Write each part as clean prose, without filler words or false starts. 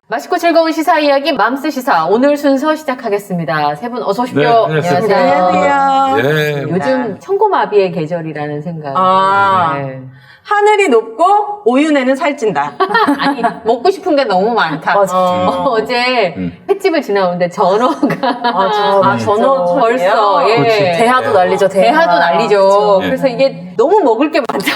맛있고 즐거운 시사 이야기 맘스 시사 오늘 순서 시작하겠습니다. 세 분 어서 오십시오. 네, 안녕하세요. 안녕하세요. 예. 요즘 청고마비의 계절이라는 생각. 네. 하늘이 높고 우유내는 살찐다. 아니 먹고 싶은 게 너무 많다. 어제 횟집을 지나오는데 전어가 전어 벌써 예. 그렇지. 대하도 난리죠, 대하도 난리죠. 그쵸. 그래서 이게 너무 먹을 게 많다.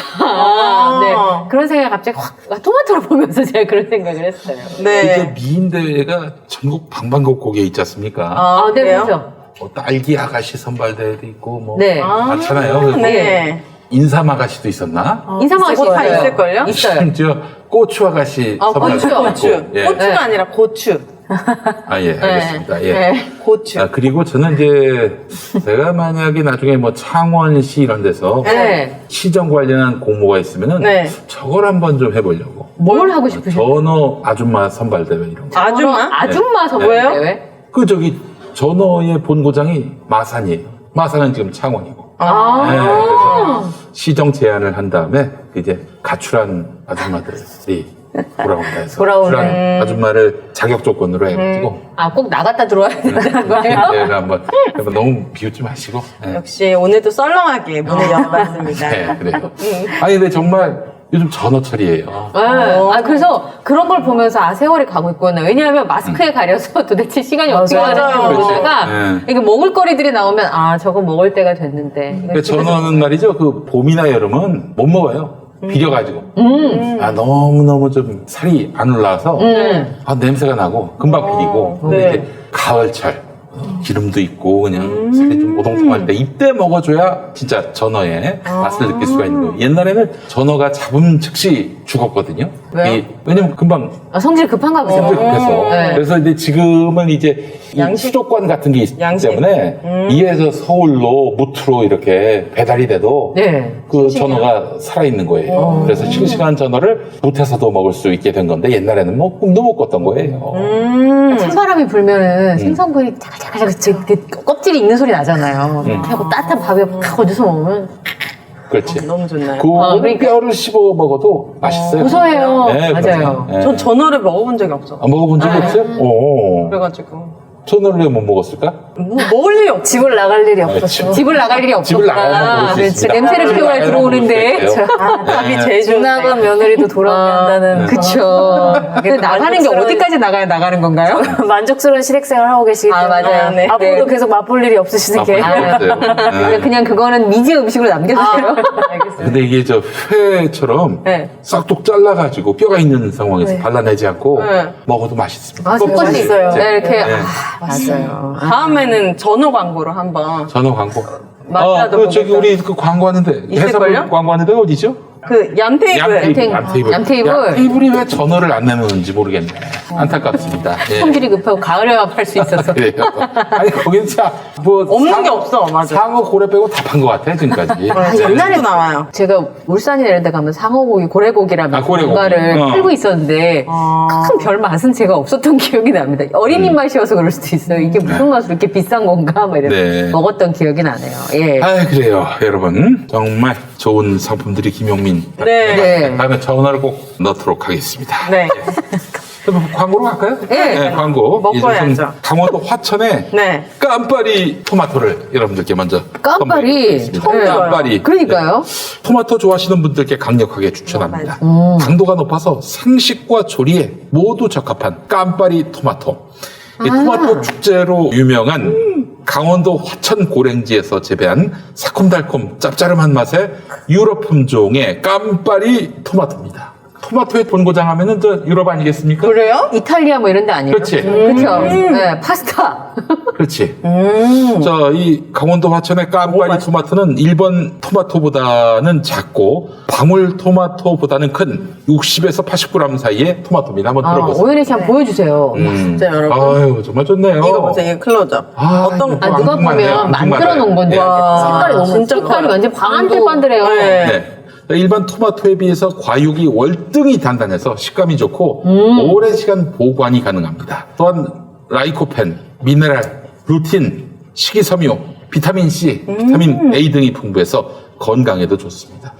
네. 그런 생각이 갑자기 확 토마토를 보면서 제가 그런 생각을 했어요. 네. 미인대회가 전국 방방곡곡에 있지 않습니까? 아, 네, 그래요? 그렇죠. 뭐 딸기 아가씨 선발대회도 있고 뭐 네. 많잖아요. 그래서 네. 인삼 아가씨도 있었나? 인삼 아가씨 다 있을걸요? 있어요. 심지어 고추 아가씨 선발대회도 고추. 있고. 예. 고추가 네. 아니라 고추. 아, 예, 알겠습니다. 예. 네. 고추. 아, 그리고 저는 이제 제가 만약에 나중에 뭐 창원시 이런 데서 네. 시정 관련한 공모가 있으면은 네. 저걸 한번 좀 해보려고. 뭘 하고 싶으세요? 전어 아줌마 선발대회 이런 거. 아줌마 선발 대회? 그 전어의 본고장이 마산이에요. 마산은 지금 창원이고. 네, 그래서 시정 제안을 한 다음에 이제 가출한 아줌마들이 돌아온다 해서 돌아오는. 가출한 아줌마를 자격 조건으로 해가지고 꼭 나갔다 들어와야 된다는 거예요? 네, 한번 너무 비웃지 마시고. 네. 역시 오늘도 썰렁하게 문을 열어봤습니다. 네, 그래요. 아니 근데 정말 요즘 전어철이에요. 네. 그래서 그런 걸 보면서 세월이 가고 있구나. 왜냐하면 마스크에 가려서 도대체 시간이 어떻게 가는지 맞아요. 모르다가 네. 이게 먹을거리들이 나오면 저거 먹을 때가 됐는데. 그러니까 전어는 말이죠. 그 봄이나 여름은 못 먹어요. 비려가지고. 너무너무 좀 살이 안 올라와서 냄새가 나고 금방 비리고. 근데 네. 이제 가을철 기름도 있고 그냥 살이 좀 오동통할 때 이때 먹어줘야 진짜 전어의 맛을 느낄 수가 있는 거예요. 옛날에는 전어가 잡음 즉시 죽었거든요. 왜요? 왜냐면 금방 성질 급한가 보죠. 성질 급해서. 네. 그래서 이제 지금은 이제 이 수족관 같은 게 있기 때문에 이에서 서울로 무트로 이렇게 배달이 돼도 네. 그 전어가 살아있는 거예요. 그래서 싱싱한 전어를 무트에서도 먹을 수 있게 된 건데 옛날에는 뭐 꿈도 못 꿨던 거예요. 찬바람이 불면은 생선구이 자글자글 껍질이 익는 소리 나잖아요. 그리고 따뜻한 밥에 팍 얹어서 먹으면 그렇지. 너무 좋나요? 그 그러니까. 뼈를 씹어 먹어도 맛있어요. 고소해요. 네, 맞아요. 그럼요. 네. 전 전어를 먹어본 적이 없어. 먹어본 적이 없어요? 그래가지고. 전어를 왜 못 먹었을까? 먹을 일이 없지. 집을 나갈 일이 없었어. 집을 나갈 일이 집을 나가면 먹을 없었구나. 수 있습니다. 냄새를 피우러 나가면 들어오는데. 먹을 수 있어요. 밥이 제일 좋은데. 중나간 며느리도 돌아온다는 그쵸. 근데 나가는 게 만족스러운- 어디까지 나가는 건가요? 만족스러운 실익생활 하고 계시기 때문에 맞아요. 네. 앞으로 네. 계속 맛볼 일이 없으시는 게 그냥 그거는 미지 음식으로 남겨주세요. 근데 이게 저 회처럼 네. 싹둑 잘라가지고 뼈가 있는 상황에서 발라내지 않고 먹어도 맛있습니다. 맞아요. 껍질. 맛있어요. 네, 이렇게. 네. 맞아요. 다음에는 전어 광고로 한번. 전어 광고. 맞아도 그 저기 보니까. 우리 그 광고하는데 있을걸요? 해산물 광고하는 데가 어디죠? 그 얌테이블. 얌테이블. 얌테이블이 왜 전어를 안 내놓는지 모르겠네. 안타깝습니다. 예. 성질이 급하고 가을에만 팔 수 있어서. 그래요. 아니 거기는 참 뭐 없는 게 없어, 맞아. 상어 고래 빼고 다 판 것 같아 지금까지. 옛날에도 나와요. 제가 울산이나 이런 데 가면 상어고기, 고래고기라는 고래고기. 뭔가를 어. 팔고 있었는데 큰 별 맛은 제가 없었던 기억이 납니다. 어린 입맛이어서 그럴 수도 있어요. 이게 무슨 맛으로 이렇게 비싼 건가? 막 이러면서 네. 먹었던 기억이 나네요. 예. 아 그래요 여러분 정말 좋은 상품들이 김용민. 네. 네. 다음에 전화를 꼭 넣도록 하겠습니다. 네. 그럼 광고로 갈까요? 네. 광고. 먹고 이제 해야죠. 강원도 화천에 네. 깜빠리 토마토를 여러분들께 먼저 깜빠리. 선물드리겠습니다. 처음 들어요. 깜빠리. 그러니까요. 네. 토마토 좋아하시는 분들께 강력하게 추천합니다. 당도가 높아서 생식과 조리에 모두 적합한 깜빠리 토마토. 이 토마토 축제로 유명한 강원도 화천 고랭지에서 재배한 새콤달콤 짭짤한 맛의 유럽 품종의 깜빠리 토마토입니다. 토마토의 본고장 하면은 저 유럽 아니겠습니까? 그래요? 이탈리아 뭐 이런 데 아니에요? 그렇지. 그렇죠. 네, 파스타. 그렇지. 자, 이 강원도 화천의 깜빠리 토마토는 일본 토마토보다는 작고 방울 토마토보다는 큰 60에서 80g 사이의 토마토입니다. 한번 들어보세요. 오연희 씨 한번 보여주세요. 진짜 여러분. 아유, 정말 좋네요. 이거 보세요, 이거 클로즈업. 어떤 누가 보면 만들어 놓은 건지 색깔이 너무 진짜 색깔이 커요. 완전 반들반들해요. 네. 네. 일반 토마토에 비해서 과육이 월등히 단단해서 식감이 좋고 오랜 시간 보관이 가능합니다. 또한 라이코펜, 미네랄, 루틴, 식이섬유, 비타민C, 비타민 A 등이 풍부해서 건강에도 좋습니다.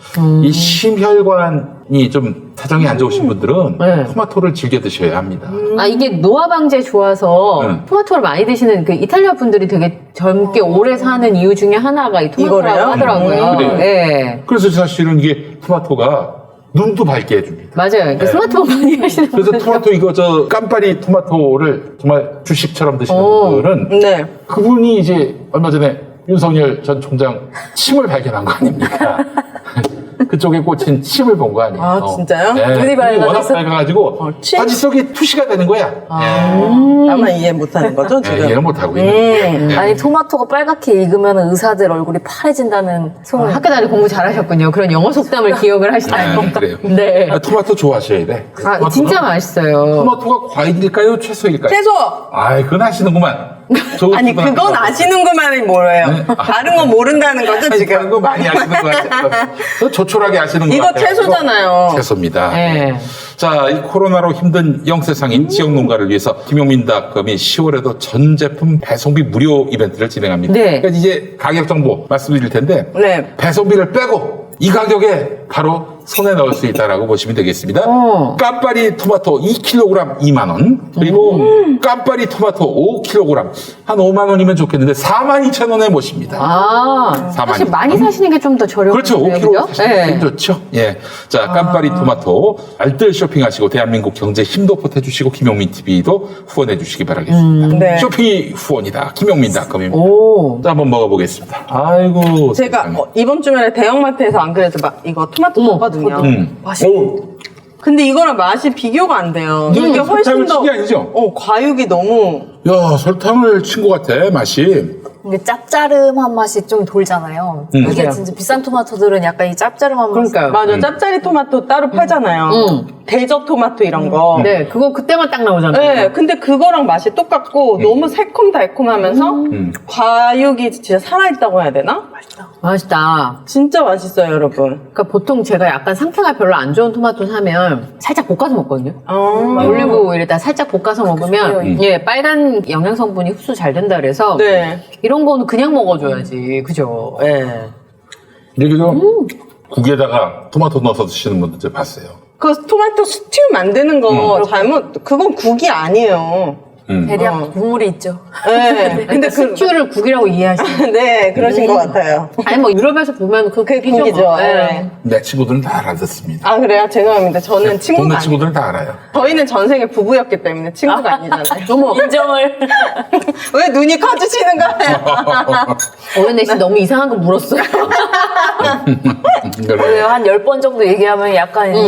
이 심혈관 소변이 좀 사정이 안 좋으신 분들은 네. 토마토를 즐겨 드셔야 합니다. 아, 이게 노화 방지에 좋아서 토마토를 많이 드시는 그 이탈리아 분들이 되게 젊게 오래 사는 이유 중에 하나가 이 토마토라고 이거래요? 하더라고요. 그래요? 네. 그래서 사실은 이게 토마토가 눈도 밝게 해줍니다. 맞아요. 그 네. 스마트폰 많이 하시는 그래서 분들. 토마토 이거 저 깜빠리 토마토를 정말 주식처럼 드시는 어. 분들은 네. 그분이 이제 얼마 전에 윤석열 전 총장 침을 발견한 거 아닙니까? 그쪽에 꽂힌 침을 본 거 아니에요? 아, 진짜요? 눈이 밝아져서? 워낙 밝아가지고 침? 바지 속이 투시가 되는 거야. 아마 이해 못하는 거죠, 지금? 이해를 못하고 있는 거예요. 예. 아니 토마토가 빨갛게 익으면 의사들 얼굴이 파래진다는 소문. 학교 다닐 공부 잘하셨군요. 그런 영어 속담을 기억을 하시다니. 네, 그래요. 네. 아, 토마토 좋아하셔야 돼. 아, 토마토는 진짜 맛있어요. 토마토가 과일일까요? 채소일까요? 채소! 아이, 그건 아시는구만. 아니, 그건 아시는구만이 뭐예요? 네? 다른 건 모른다는 거죠, 아니, 지금? 다른 거 많이 아시는 것 같아요. 조촐하게 아시는 것 이거 같아요. 채소잖아요. 채소입니다. 네. 자, 이 코로나로 힘든 영세상인 지역 농가를 위해서 김용민닷컴이 10월에도 전 제품 배송비 무료 이벤트를 진행합니다. 네. 그러니까 이제 가격 정보 말씀드릴 텐데 네. 배송비를 빼고 이 가격에 바로 손에 넣을 수 있다라고 보시면 되겠습니다. 깜빠리 토마토 2kg 2만 원, 그리고 깜빠리 토마토 5kg 한 5만 원이면 좋겠는데 42,000원에 모십니다. 아, 사실 42,000원. 많이 사시는 게 좀 더 저렴해요. 그렇죠. 5kg 사시면 좋죠. 예. 자, 깜빠리 토마토 알뜰 쇼핑하시고 대한민국 경제 힘도 보태주시고 김용민 TV도 후원해 주시기 바라겠습니다. 네. 쇼핑이 후원이다. 김용민닷컴입니다. 오. 자, 한번 먹어보겠습니다. 아이고. 제가 세상에. 이번 주말에 대형마트에서 안 그래도 막 이거 토마토 샀거든요. 오, 근데 이거랑 맛이 비교가 안 돼요. 이게 훨씬 설탕을 더. 친 게 아니죠? 과육이 너무. 야, 설탕을 친 것 같아, 맛이. 이게 짭짜름한 맛이 좀 돌잖아요. 이게 맞아요. 진짜 비싼 토마토들은 약간 이 짭짜름한 맛. 그러니까요. 맞아, 짭짜리 토마토 따로 팔잖아요. 대저 토마토 이런 거. 네, 그거 그때만 딱 나오잖아요. 네, 근데 그거랑 맛이 똑같고 너무 새콤달콤하면서 과육이 진짜 살아있다고 해야 되나? 맛있다. 진짜 맛있어요, 여러분. 그러니까 보통 제가 약간 상태가 별로 안 좋은 토마토 사면 살짝 볶아서 먹거든요. 올리브 오일에다 살짝 볶아서 먹으면 예, 빨간 영양 성분이 흡수 잘 된다 그래서 네. 이런 거는 그냥 먹어줘야지. 그죠? 예. 이렇게도 국에다가 토마토 넣어서 드시는 분들 제가 봤어요. 그 토마토 스튜 만드는 거 그건 국이 아니에요. 대략 국물이 있죠. 네. 근데 그, 스튜를 국이라고 이해하시는. 네, 그러신 것 같아요. 아니 뭐 유럽에서 보면 그 그게 국이죠. 국이죠. 뭐. 네. 내 친구들은 다 알아듣습니다. 아, 그래요? 죄송합니다. 저는 친구가 동네 아니에요. 친구들은 다 알아요. 저희는 전생에 부부였기 때문에 친구가 아니잖아요. 어머, 인정을. 왜 눈이 커지시는 거예요? 어른애 씨 너무 이상한 거 물었어요. 그래요. 한 10번 정도 얘기하면 약간 네,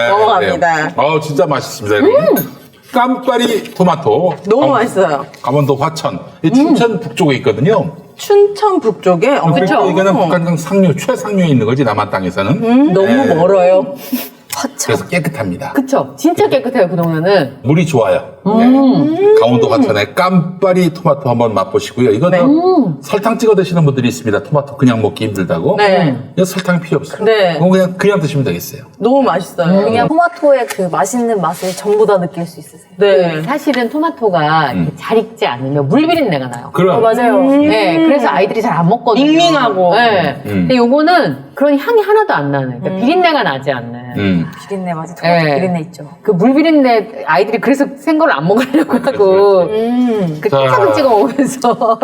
넘어갑니다. 아, 진짜 맛있습니다. 여러분. 깜빠리 토마토. 너무 맛있어요. 강원도 화천. 이 춘천 북쪽에 있거든요. 춘천 북쪽에 그쵸? 이거는 북한강 상류, 최상류에 있는 거지, 남한 땅에서는. 너무 멀어요. 그래서 깨끗합니다. 그쵸? 진짜 깨끗해요, 그 동네는. 물이 좋아요. 네. 강원도 화천의 깜빠리 토마토 한번 맛보시고요. 이거 네. 설탕 찍어 드시는 분들이 있습니다. 토마토 그냥 먹기 힘들다고. 네. 이거 설탕 필요 없어요. 네. 그냥 드시면 되겠어요. 너무 맛있어요. 그냥 토마토의 그 맛있는 맛을 전부 다 느낄 수 있으세요. 네. 사실은 토마토가 이렇게 잘 익지 않으면 물비린내가 나요. 그럼. 맞아요. 네, 그래서 아이들이 잘 안 먹거든요. 밍밍하고. 네. 근데 요거는 그런 향이 하나도 안 나는, 그러니까 비린내가 나지 않는. 비린내 맞아. 토마토 네. 비린내 있죠. 그 물비린내 아이들이 그래서 생거를 안 먹으려고 하고 그 자. 사진 찍어 먹으면서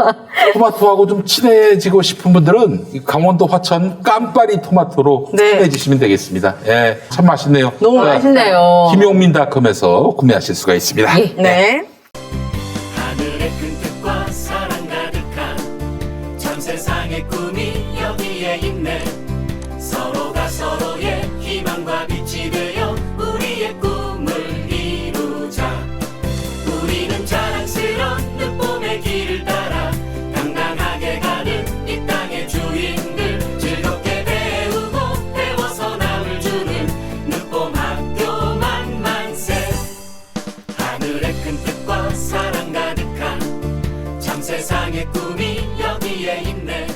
토마토하고 좀 친해지고 싶은 분들은 이 강원도 화천 깜빠리 토마토로 네. 친해지시면 되겠습니다. 예, 참 맛있네요. 너무 자, 맛있네요. 김용민닷컴에서 구매하실 수가 있습니다. 예. 네. 하늘의 큰 뜻과 사랑 가득한 전 세상의 꿈이 여기에 있네. 서로가 서로의 희망과 빛이 되어 우리의 꿈을 이루자. 우리는 자랑스런 눈봄의 길을 따라 당당하게 가는 이 땅의 주인들, 즐겁게 배우고 배워서 남을 주는 눈봄 학교 만만세. 하늘의 큰 뜻과 사랑 가득한 참 세상의 꿈이 여기에 있네.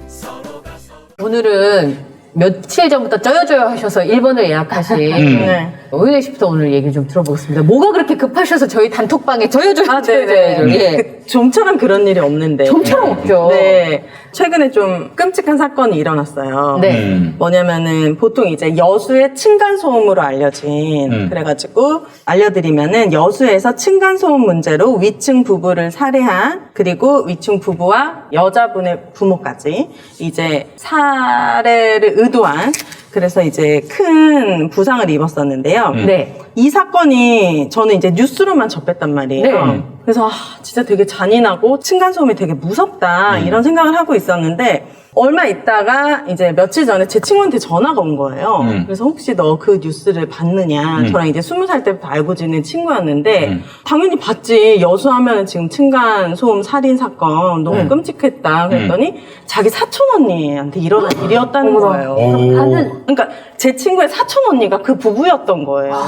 서로가 서로 오늘은 며칠 전부터 쩌여줘요 하셔서 1번을 예약하신 네. 오윤혜 씨부터 오늘 얘기 좀 들어보겠습니다. 뭐가 그렇게 급하셔서 저희 단톡방에 저요저요 그 좀처럼 그런 일이 없는데. 좀처럼 없죠. 네. 최근에 좀 끔찍한 사건이 일어났어요. 네. 뭐냐면은 보통 이제 여수의 층간소음으로 알려진 그래가지고 알려드리면은 여수에서 층간소음 문제로 위층 부부를 살해한 그리고 위층 부부와 여자분의 부모까지 이제 살해를 의도한 그래서 이제 큰 부상을 입었었는데요. 네. 이 사건이 저는 이제 뉴스로만 접했단 말이에요. 네. 그래서 진짜 되게 잔인하고 층간소음이 되게 무섭다 이런 생각을 하고 있었는데 얼마 있다가 이제 며칠 전에 제 친구한테 전화가 온 거예요. 그래서 혹시 너 그 뉴스를 봤느냐. 저랑 이제 20살 때부터 알고 지낸 친구였는데 당연히 봤지. 여수하면은 지금 층간소음 살인 사건 너무 끔찍했다. 그랬더니 자기 사촌 언니한테 일어난 일이었다는 거예요. 그러니까 제 친구의 사촌 언니가 그 부부였던 거예요.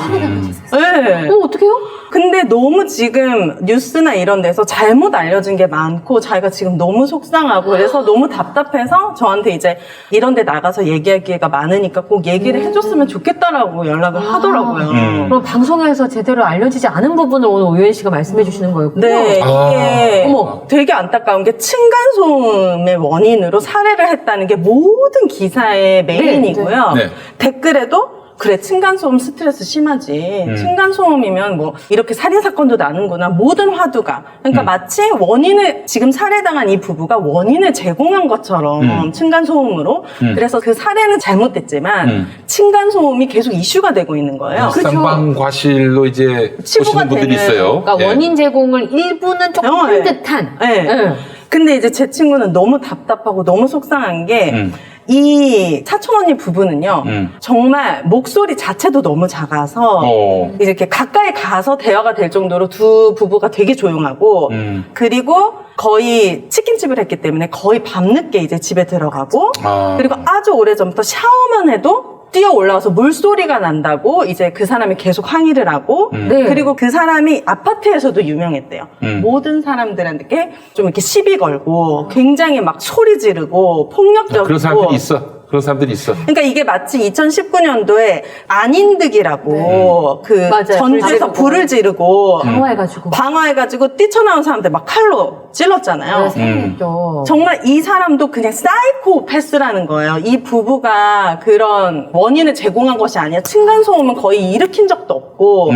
네. 어떡해요? 근데 너무 지금 뉴스나 이런 데서 잘못 알려진 게 많고 자기가 지금 너무 속상하고 그래서 너무 답답해서 저한테 이제 이런 데 나가서 얘기하기가 많으니까 꼭 얘기를 해줬으면 좋겠다라고 연락을 하더라고요. 그럼 방송에서 제대로 알려지지 않은 부분을 오늘 오윤혜 씨가 말씀해 주시는 거였군요. 네, 이게 어머. 되게 안타까운 게 층간소음의 원인으로 살해를 했다는 게 모든 기사의 메인이고요. 네. 댓글에도 그래 층간소음 스트레스 심하지. 층간소음이면 뭐 이렇게 살인사건도 나는구나. 모든 화두가. 그러니까 마치 원인을 지금 살해당한 이 부부가 원인을 제공한 것처럼 층간소음으로 그래서 그 살해는 잘못됐지만 층간소음이 계속 이슈가 되고 있는 거예요. 쌍방과실로 이제 치부가 보시는 분들이 되는, 있어요. 그러니까 예. 원인 제공을 일부는 조금 네. 한 듯한. 네. 네. 근데 이제 제 친구는 너무 답답하고 너무 속상한 게 이 사촌 언니 부부는요 정말 목소리 자체도 너무 작아서 이렇게 가까이 가서 대화가 될 정도로 두 부부가 되게 조용하고 그리고 거의 치킨집을 했기 때문에 거의 밤늦게 이제 집에 들어가고 그리고 아주 오래전부터 샤워만 해도 뛰어 올라와서 물소리가 난다고 이제 그 사람이 계속 항의를 하고 네. 그리고 그 사람이 아파트에서도 유명했대요. 모든 사람들한테 좀 이렇게 시비 걸고 굉장히 막 소리 지르고 폭력적이고 그런 사람들이 있어. 그런 사람들이 있어. 그러니까 이게 마치 2019년도에 안인득이라고 그 맞아요. 전주에서 불을 지르고 방어해가지고 뛰쳐나온 사람들 막 칼로 찔렀잖아요. 생겼죠. 정말 이 사람도 그냥 사이코패스라는 거예요. 이 부부가 그런 원인을 제공한 것이 아니라 층간소음은 거의 일으킨 적도 없고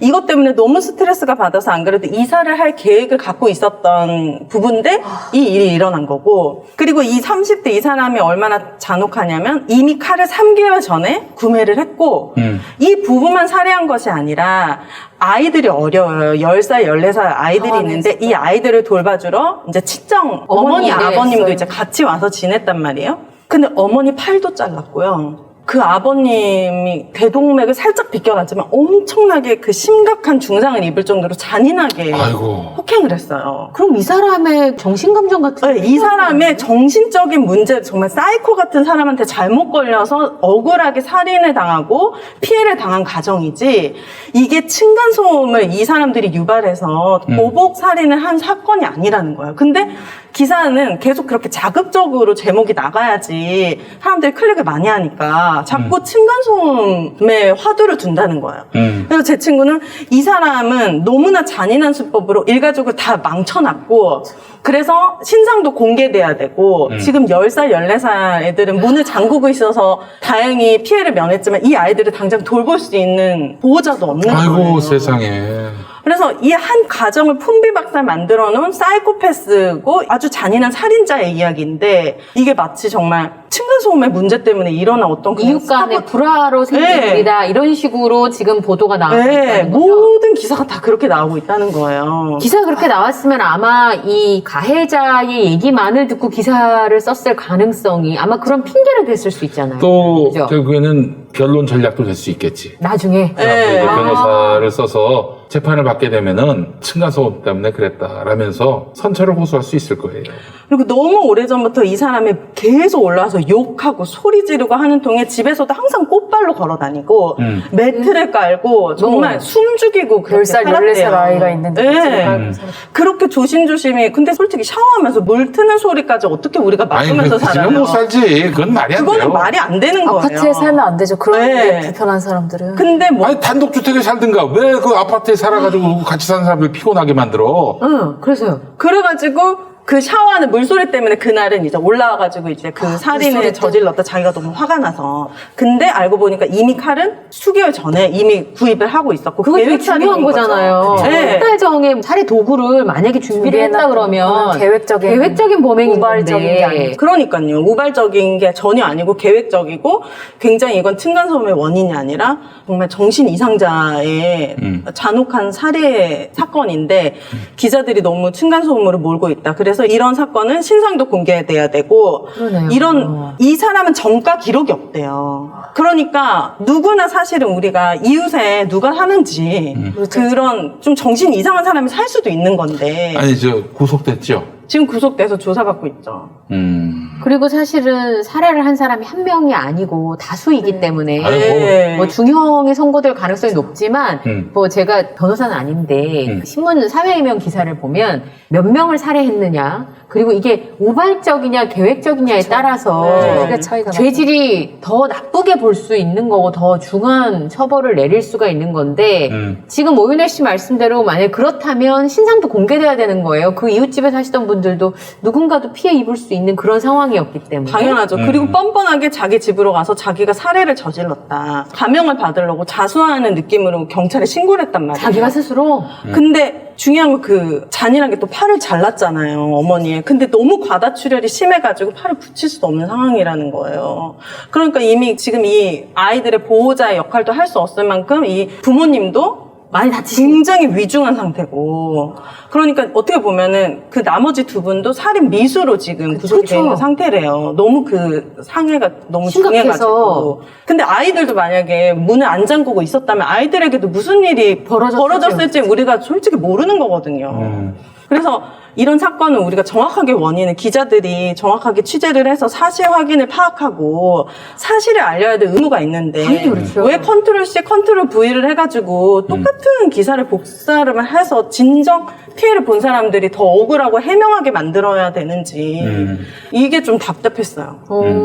이것 때문에 너무 스트레스가 받아서 안 그래도 이사를 할 계획을 갖고 있었던 부부인데 이 일이 일어난 거고 그리고 이 30대 이 사람이 얼마나 잔혹하냐면 이미 칼을 3개월 전에 구매를 했고 이 부부만 살해한 것이 아니라 아이들이 어려워요. 10살, 14살 아이들이 있는데 이 아이들을 돌봐주러 이제 친정 어머니, 아버님도 이제 같이 와서 지냈단 말이에요. 근데 어머니 팔도 잘랐고요. 그 아버님이 대동맥을 살짝 비껴놨지만 엄청나게 그 심각한 중상을 입을 정도로 잔인하게 아이고. 폭행을 했어요. 그럼 이 사람의 정신감정 같은 네, 이 사람의 정신적인 문제, 정말 사이코 같은 사람한테 잘못 걸려서 억울하게 살인을 당하고 피해를 당한 가정이지 이게 층간소음을 이 사람들이 유발해서 보복 살인을 한 사건이 아니라는 거예요. 근데 기사는 계속 그렇게 자극적으로 제목이 나가야지 사람들이 클릭을 많이 하니까 자꾸 층간소음에 화두를 둔다는 거예요. 그래서 제 친구는 이 사람은 너무나 잔인한 수법으로 일가족을 다 망쳐놨고 그래서 신상도 공개돼야 되고 지금 10살, 14살 애들은 문을 잠그고 있어서 다행히 피해를 면했지만 이 아이들을 당장 돌볼 수 있는 보호자도 없는 거예요. 아이고 세상에. 그래서 이 한 가정을 풍비박살 만들어 놓은 사이코패스고 아주 잔인한 살인자의 이야기인데 이게 마치 정말 층간소음의 문제 때문에 일어난 어떤 그냥 이웃 간의 불화로 생긴 네. 일이다 이런 식으로 지금 보도가 나오고 네, 있다는 거죠. 모든 기사가 다 그렇게 나오고 있다는 거예요. 기사가 그렇게 나왔으면 아마 이 가해자의 얘기만을 듣고 기사를 썼을 가능성이 아마 그런 핑계를 댔을 수 있잖아요. 또 그죠? 결국에는 변론 전략도 될 수 있겠지. 나중에 네. 이제 변호사를 써서 재판을 받게 되면은 층간소음 때문에 그랬다라면서 선처를 호소할 수 있을 거예요. 그리고 너무 오래전부터 이 사람이 계속 올라와서 욕하고 소리 지르고 하는 통에 집에서도 항상 꽃발로 걸어 다니고 매트를 깔고 정말 숨 죽이고 그렇게 10살, 살았대요. 14살 아이가 있는데 네. 그렇게 조심조심히 근데 솔직히 샤워하면서 물 트는 소리까지 어떻게 우리가 아니, 막으면서 그냥 살아요? 못 살지. 그건 말이 안 돼요. 그거는 말이 안 되는 거예요. 아파트에 살면 안 되죠. 그런 게 네. 불편한 사람들은. 근데 뭐 아니 단독주택에 살든가 왜 그 아파트에 살아가지고 같이 사는 사람들 피곤하게 만들어? 응, 그래서요. 그래가지고 그 샤워하는 물소리 때문에 그날은 이제 올라와가지고 이제 그 살인을 저질렀다 자기가 너무 화가 나서. 근데 알고 보니까 이미 칼은 수개월 전에 이미 구입을 하고 있었고 그거 되게 계획 중요한 살인인 거죠. 거잖아요. 네. 한 달 전에 살해 도구를 만약에 준비를 했다 그러면 계획적인 범행인 우발적인 게 건데. 아니고. 그러니까요. 우발적인 게 전혀 아니고 계획적이고 굉장히 이건 층간소음의 원인이 아니라 정말 정신 이상자의 잔혹한 살해 사건인데 기자들이 너무 층간소음으로 몰고 있다. 그래서 이런 사건은 신상도 공개돼야 되고 그러네요. 이 사람은 전과 기록이 없대요. 그러니까 누구나 사실은 우리가 이웃에 누가 하는지 그런 좀 정신 이상한 사람이 살 수도 있는 건데 아니 저 구속됐죠? 지금 구속돼서 조사받고 있죠. 그리고 사실은 살해를 한 사람이 한 명이 아니고 다수이기 때문에 아니, 네. 뭐 중형이 선고될 가능성이 높지만 뭐 제가 변호사는 아닌데 그 신문 사회이명 기사를 보면 몇 명을 살해했느냐 그리고 이게 우발적이냐 계획적이냐에 따라서 네. 그게 차이가 죄질이 더 나쁘게 볼 수 있는 거고 더 중한 처벌을 내릴 수가 있는 건데 지금 오윤혜 씨 말씀대로 만약에 그렇다면 신상도 공개돼야 되는 거예요. 그 이웃집에 사시던 분들도 누군가도 피해 입을 수 있는 그런 상황이었기 때문에 당연하죠. 그리고 뻔뻔하게 자기 집으로 가서 자기가 살해를 저질렀다. 감형을 받으려고 자수하는 느낌으로 경찰에 신고를 했단 말이에요. 자기가 스스로 근데 중요한 건 그 잔인한 게 또 팔을 잘랐잖아요, 어머니의. 근데 너무 과다출혈이 심해가지고 팔을 붙일 수도 없는 상황이라는 거예요. 그러니까 이미 지금 이 아이들의 보호자의 역할도 할 수 없을 만큼 이 부모님도 많이 다치신 굉장히 위중한 상태고. 그러니까 어떻게 보면은 그 나머지 두 분도 살인 미수로 지금 구속이 돼 있는 상태래요. 너무 그 상해가 너무 심각해서. 중해가지고. 근데 아이들도 만약에 문을 안 잠그고 있었다면 아이들에게도 무슨 일이 벌어졌을지 우리가 솔직히 모르는 거거든요. 그래서 이런 사건은 우리가 정확하게 원인을 기자들이 정확하게 취재를 해서 사실 확인을 파악하고 사실을 알려야 될 의무가 있는데 당연히 그렇죠. 왜 컨트롤 C, 컨트롤 V를 해가지고 똑같은 기사를 복사를 해서 진정 피해를 본 사람들이 더 억울하고 해명하게 만들어야 되는지 이게 좀 답답했어요.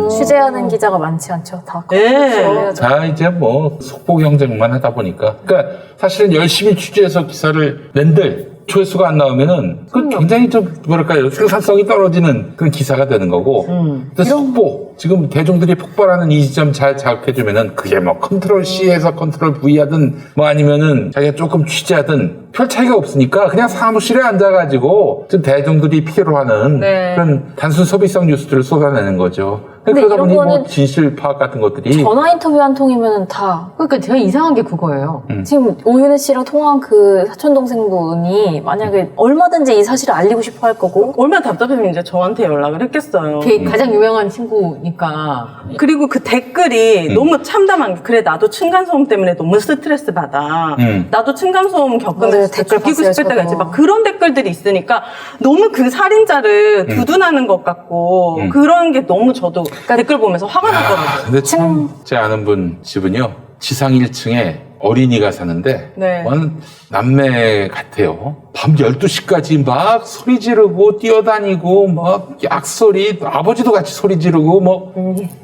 취재하는 기자가 많지 않죠. 다. 네. 다 이제 뭐 속보 경쟁만 하다 보니까 그러니까 사실은 열심히 취재해서 기사를 낸들 조회수가 안 나오면은 그 굉장히 좀 뭐랄까요 생산성이 떨어지는 그런 기사가 되는 거고 근데 속보 지금 대중들이 폭발하는 이 지점 잘 자극해주면은 그게 뭐 컨트롤 C에서 컨트롤 V 하든 뭐 아니면은 자기가 조금 취재하든 별 차이가 없으니까 그냥 사무실에 앉아가지고 지금 대중들이 필요로 하는 네. 그런 단순 소비성 뉴스들을 쏟아내는 거죠. 근데 그러다 이런 보니 뭐 거는 진실 파악 같은 것들이 전화 인터뷰 한 통이면 다. 그러니까 제가 이상한 게 그거예요. 지금 오윤혜 씨랑 통화한 그 사촌동생분이 만약에 얼마든지 이 사실을 알리고 싶어 할 거고. 얼마나 답답하면 이제 저한테 연락을 했겠어요. 걔 가장 유명한 친구니까 그리고 그 댓글이 너무 참담한 게 그래 나도 층간소음 때문에 너무 스트레스 받아 나도 층간소음 맞아요. 겪으면서 댓글 죽이고 봤어요, 싶을 때가 있지 저도. 막 그런 댓글들이 있으니까 너무 그 살인자를 두둔하는 것 같고 그런 게 너무 저도 댓글 보면서 화가 나더라고요. 근데 참 제 아는 분 집은요 지상 1층에 어린이가 사는데 네. 완 남매 같아요. 밤 12시까지 막 소리 지르고 뛰어다니고 막 약소리 아버지도 같이 소리 지르고 뭐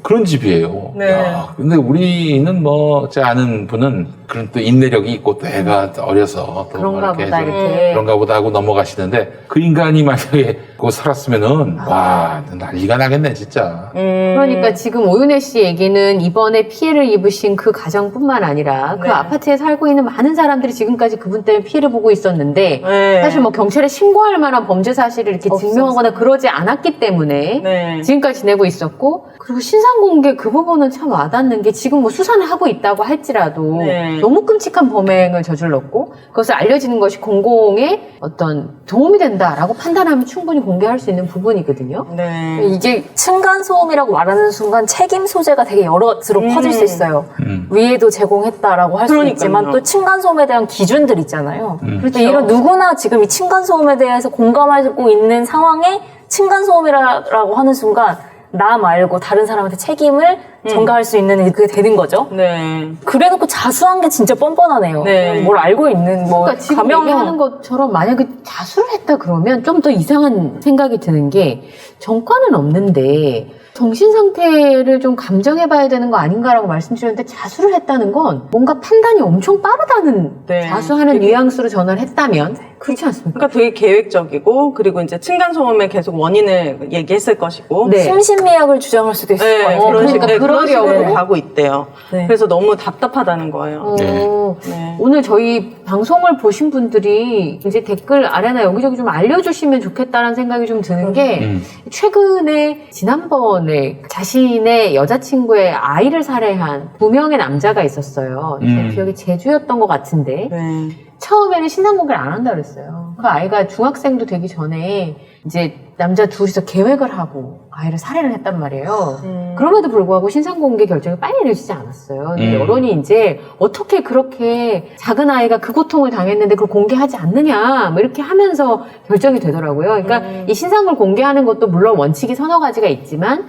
그런 집이에요. 네. 야, 근데 우리는 뭐 제 아는 분은 그런 또 인내력이 있고 또 애가 어려서 또 그런가 이렇게 보다 좀 이렇게 그런가 보다 하고 넘어가시는데 그 인간이 만약에 그거 살았으면은 와 난리가 나겠네 진짜. 그러니까 지금 오윤혜 씨 얘기는 이번에 피해를 입으신 그 가정뿐만 아니라 그 네. 아파트에 살고 있는 많은 사람들이 지금까지 그분 때문에 피해를 보고 있었는데 네. 사실 뭐 경찰에 신고할 만한 범죄 사실을 이렇게 증명하거나 그러지 않았기 때문에 네. 지금까지 지내고 있었고 그리고 신상 공개 그 부분은 참 와닿는 게 지금 뭐 수사는 하고 있다고 할지라도 네. 너무 끔찍한 범행을 저질렀고 그것을 알려지는 것이 공공에 어떤 도움이 된다라고 판단하면 충분히 공개할 수 있는 부분이거든요. 네. 이게 층간소음이라고 말하는 순간 책임 소재가 되게 여러 가지로 퍼질 수 있어요. 위에도 제공했다라고 할 수 그러니까요. 있지만 또 층간소음에 대한 기준들 있잖아요. 그렇죠. 이런 누구나 지금 이 층간소음에 대해서 공감하고 있는 상황에 층간소음이라고 하는 순간 나 말고 다른 사람한테 책임을 전가할 수 있는 그게 되는 거죠. 네. 그래놓고 자수한 게 진짜 뻔뻔하네요. 네. 뭘 알고 있는 뭐 그러니까 지금 얘기하는 것처럼 만약에 자수를 했다 그러면 좀 더 이상한 생각이 드는 게 전과는 없는데 정신 상태를 좀 감정해봐야 되는 거 아닌가라고 말씀드렸는데 자수를 했다는 건 뭔가 판단이 엄청 빠르다는 네. 자수하는 뉘앙스로 전화를 했다면 그렇지 않습니까? 그러니까 되게 계획적이고 그리고 이제 층간소음의 계속 원인을 얘기했을 것이고 네. 심신미약을 주장할 수도 있을 것 네, 같아요. 그런 그러니까 그런 식으로 그러려고. 가고 있대요. 네. 그래서 너무 답답하다는 거예요. 네. 오늘 저희 방송을 보신 분들이 이제 댓글 아래나 여기저기 좀 알려주시면 좋겠다는 생각이 좀 드는 게 최근에 지난번에 자신의 여자친구의 아이를 살해한 2명의 남자가 있었어요. 제 기억이 제주였던 것 같은데 네. 처음에는 신상공개를 안 한다 그랬어요. 그 아이가 중학생도 되기 전에 이제 남자 둘이서 계획을 하고 아이를 살해를 했단 말이에요. 그럼에도 불구하고 신상공개 결정이 빨리 내려지지 않았어요. 근데 여론이 이제 어떻게 그렇게 작은 아이가 그 고통을 당했는데 그걸 공개하지 않느냐 뭐 이렇게 하면서 결정이 되더라고요. 그러니까 이 신상을 공개하는 것도 물론 원칙이 서너 가지가 있지만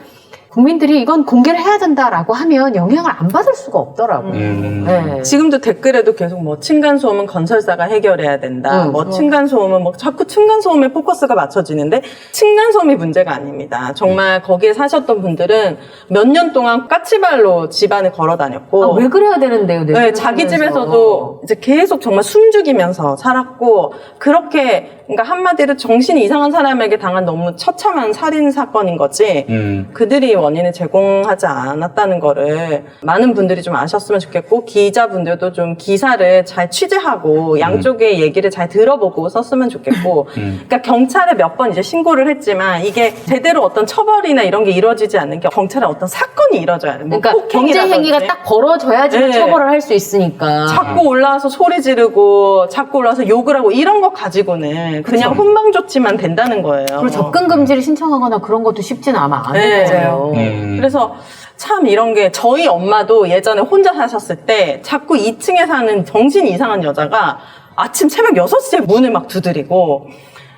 국민들이 이건 공개를 해야 된다라고 하면 영향을 안 받을 수가 없더라고요. 네. 지금도 댓글에도 계속 뭐 층간소음은 건설사가 해결해야 된다. 뭐 층간소음은 뭐 자꾸 층간소음에 포커스가 맞춰지는데 층간소음이 문제가 아닙니다. 정말 거기에 사셨던 분들은 몇 년 동안 까치발로 집안을 걸어 다녔고 아, 왜 그래야 되는데요? 네, 자기 집에서도 이제 계속 정말 숨죽이면서 살았고 그렇게 그러니까 한마디로 정신이 이상한 사람에게 당한 너무 처참한 살인 사건인 거지 그들이 원인을 제공하지 않았다는 거를 많은 분들이 좀 아셨으면 좋겠고 기자분들도 좀 기사를 잘 취재하고 양쪽의 얘기를 잘 들어보고 썼으면 좋겠고 그러니까 경찰에 몇 번 이제 신고를 했지만 이게 제대로 어떤 처벌이나 이런 게 이루어지지 않는 게 경찰에 어떤 사건이 이루어져야 돼. 뭐 그러니까 경제 행위가 딱 벌어져야지 네. 처벌을 할 수 있으니까. 자꾸 올라와서 소리 지르고 자꾸 올라와서 욕을 하고 이런 거 가지고는 그냥 훈방 조치만 된다는 거예요. 그리고 접근 금지를 신청하거나 그런 것도 쉽지는 아마 않을 네. 거예요. 그래서 참 이런 게 저희 엄마도 예전에 혼자 사셨을 때 자꾸 2층에 사는 정신이 이상한 여자가 아침 새벽 6시에 문을 막 두드리고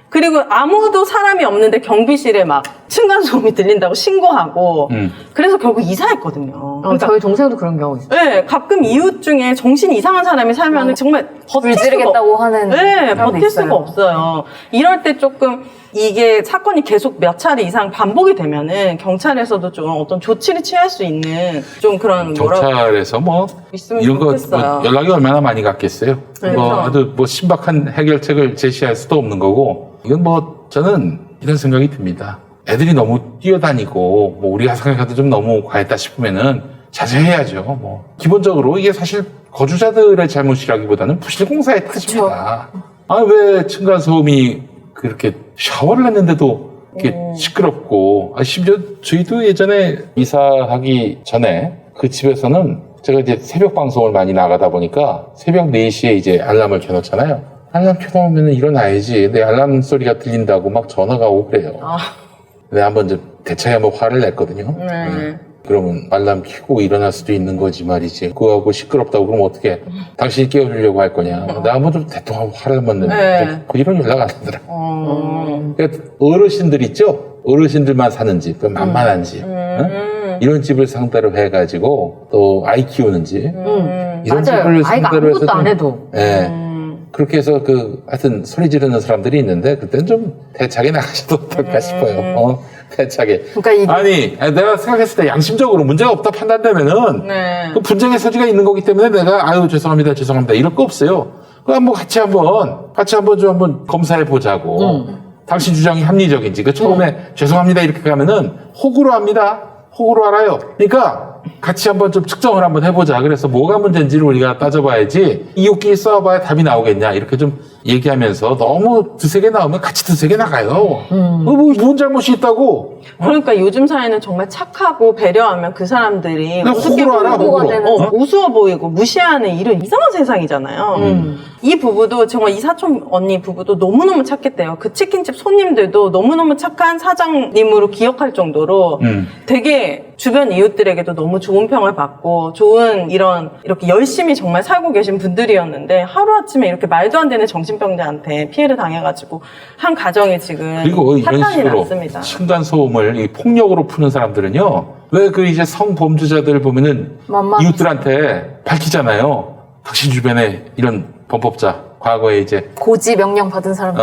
그리고 아무도 사람이 없는데 경비실에 막 층간소음이 들린다고 신고하고 그래서 결국 이사했거든요. 그러니까 저희 동생도 그런 경우 있어요. 네, 가끔 이웃 중에 정신이 이상한 사람이 살면 정말 버틸 수가 불지르겠다고 하는 네, 사람도 버틸 있어요. 수가 없어요. 이럴 때 조금 이게 사건이 계속 몇 차례 이상 반복이 되면은 경찰에서도 좀 어떤 조치를 취할 수 있는 좀 그런 경찰에서 뭐 있으면 이런 거 좋겠어요. 뭐 연락이 얼마나 많이 갔겠어요. 네, 뭐 그렇죠. 아주 뭐 신박한 해결책을 제시할 수도 없는 거고 이건 뭐 저는 이런 생각이 듭니다. 애들이 너무 뛰어다니고 뭐 우리가 생각해도 좀 너무 과했다 싶으면은 자제해야죠. 뭐 기본적으로 이게 사실 거주자들의 잘못이라기보다는 부실공사의 탓입니다. 아 왜 층간소음이 그렇게 샤워를 했는데도 이렇게 시끄럽고 심지어 저희도 예전에 이사하기 전에 그 집에서는 제가 이제 새벽 방송을 많이 나가다 보니까 새벽 4시에 이제 알람을 켜놓잖아요. 알람 켜놓으면 일어나야지. 내 알람 소리가 들린다고 막 전화가 오고 그래요. 내가 한번 이제 대차게 한번 화를 냈거든요. 그러면 알람 켜고 일어날 수도 있는 거지 말이지. 그거하고 시끄럽다고 그러면 어떻게 당신이 깨워주려고 할 거냐. 내가 한번 좀 대통령 화를 한번 내면 그 이런 연락 안 하더라고. 그러니까 어르신들 있죠? 어르신들만 사는 집, 만만한 집. 응? 이런 집을 상대로 해가지고 또 아이 키우는 집. 이런 맞아요. 집을 아이가 상대로 해서 아무것도 안 좀, 해도. 예. 그렇게 해서 하여튼 소리 지르는 사람들이 있는데 그때는 좀 대차게 나가셔도 어떨까 싶어요. 대차게. 그러니까 이게 아니, 내가 생각했을 때 양심적으로 문제가 없다 판단되면은 그 분쟁의 소지가 있는 거기 때문에 내가 아유 죄송합니다 이럴 거 없어요. 그 한번 같이 한번 검사해 보자고. 당신 주장이 합리적인지. 그 처음에 죄송합니다 이렇게 가면은 호구로 합니다. 호구로 알아요. 그러니까 같이 한번 좀 측정을 한번 해보자. 그래서 뭐가 문제인지를 우리가 따져봐야지 이웃끼리 싸워봐야 답이 나오겠냐. 이렇게 좀 얘기하면서 너무 두세게 나오면 같이 두세게 나가요. 뭔 잘못이 있다고. 그러니까 요즘 사회는 정말 착하고 배려하면 그 사람들이 그냥 우습게 호구로 알아, 보이고 호구로. 우스워 보이고 무시하는 이런 이상한 세상이잖아요. 이 부부도 정말 이 사촌 언니 부부도 너무너무 착했대요. 그 치킨집 손님들도 너무너무 착한 사장님으로 기억할 정도로 되게 주변 이웃들에게도 너무 좋은 평을 받고 좋은 이렇게 열심히 정말 살고 계신 분들이었는데 하루아침에 이렇게 말도 안 되는 정신병자한테 피해를 당해가지고 한 가정이 지금 그리고 이런 파탄이 식으로 났습니다. 층간소음을 이 폭력으로 푸는 사람들은요. 왜 그 이제 성범죄자들 보면은 만만. 이웃들한테 밝히잖아요. 당신 주변에 이런 범법자 과거에 이제 고지 명령 받은 사람.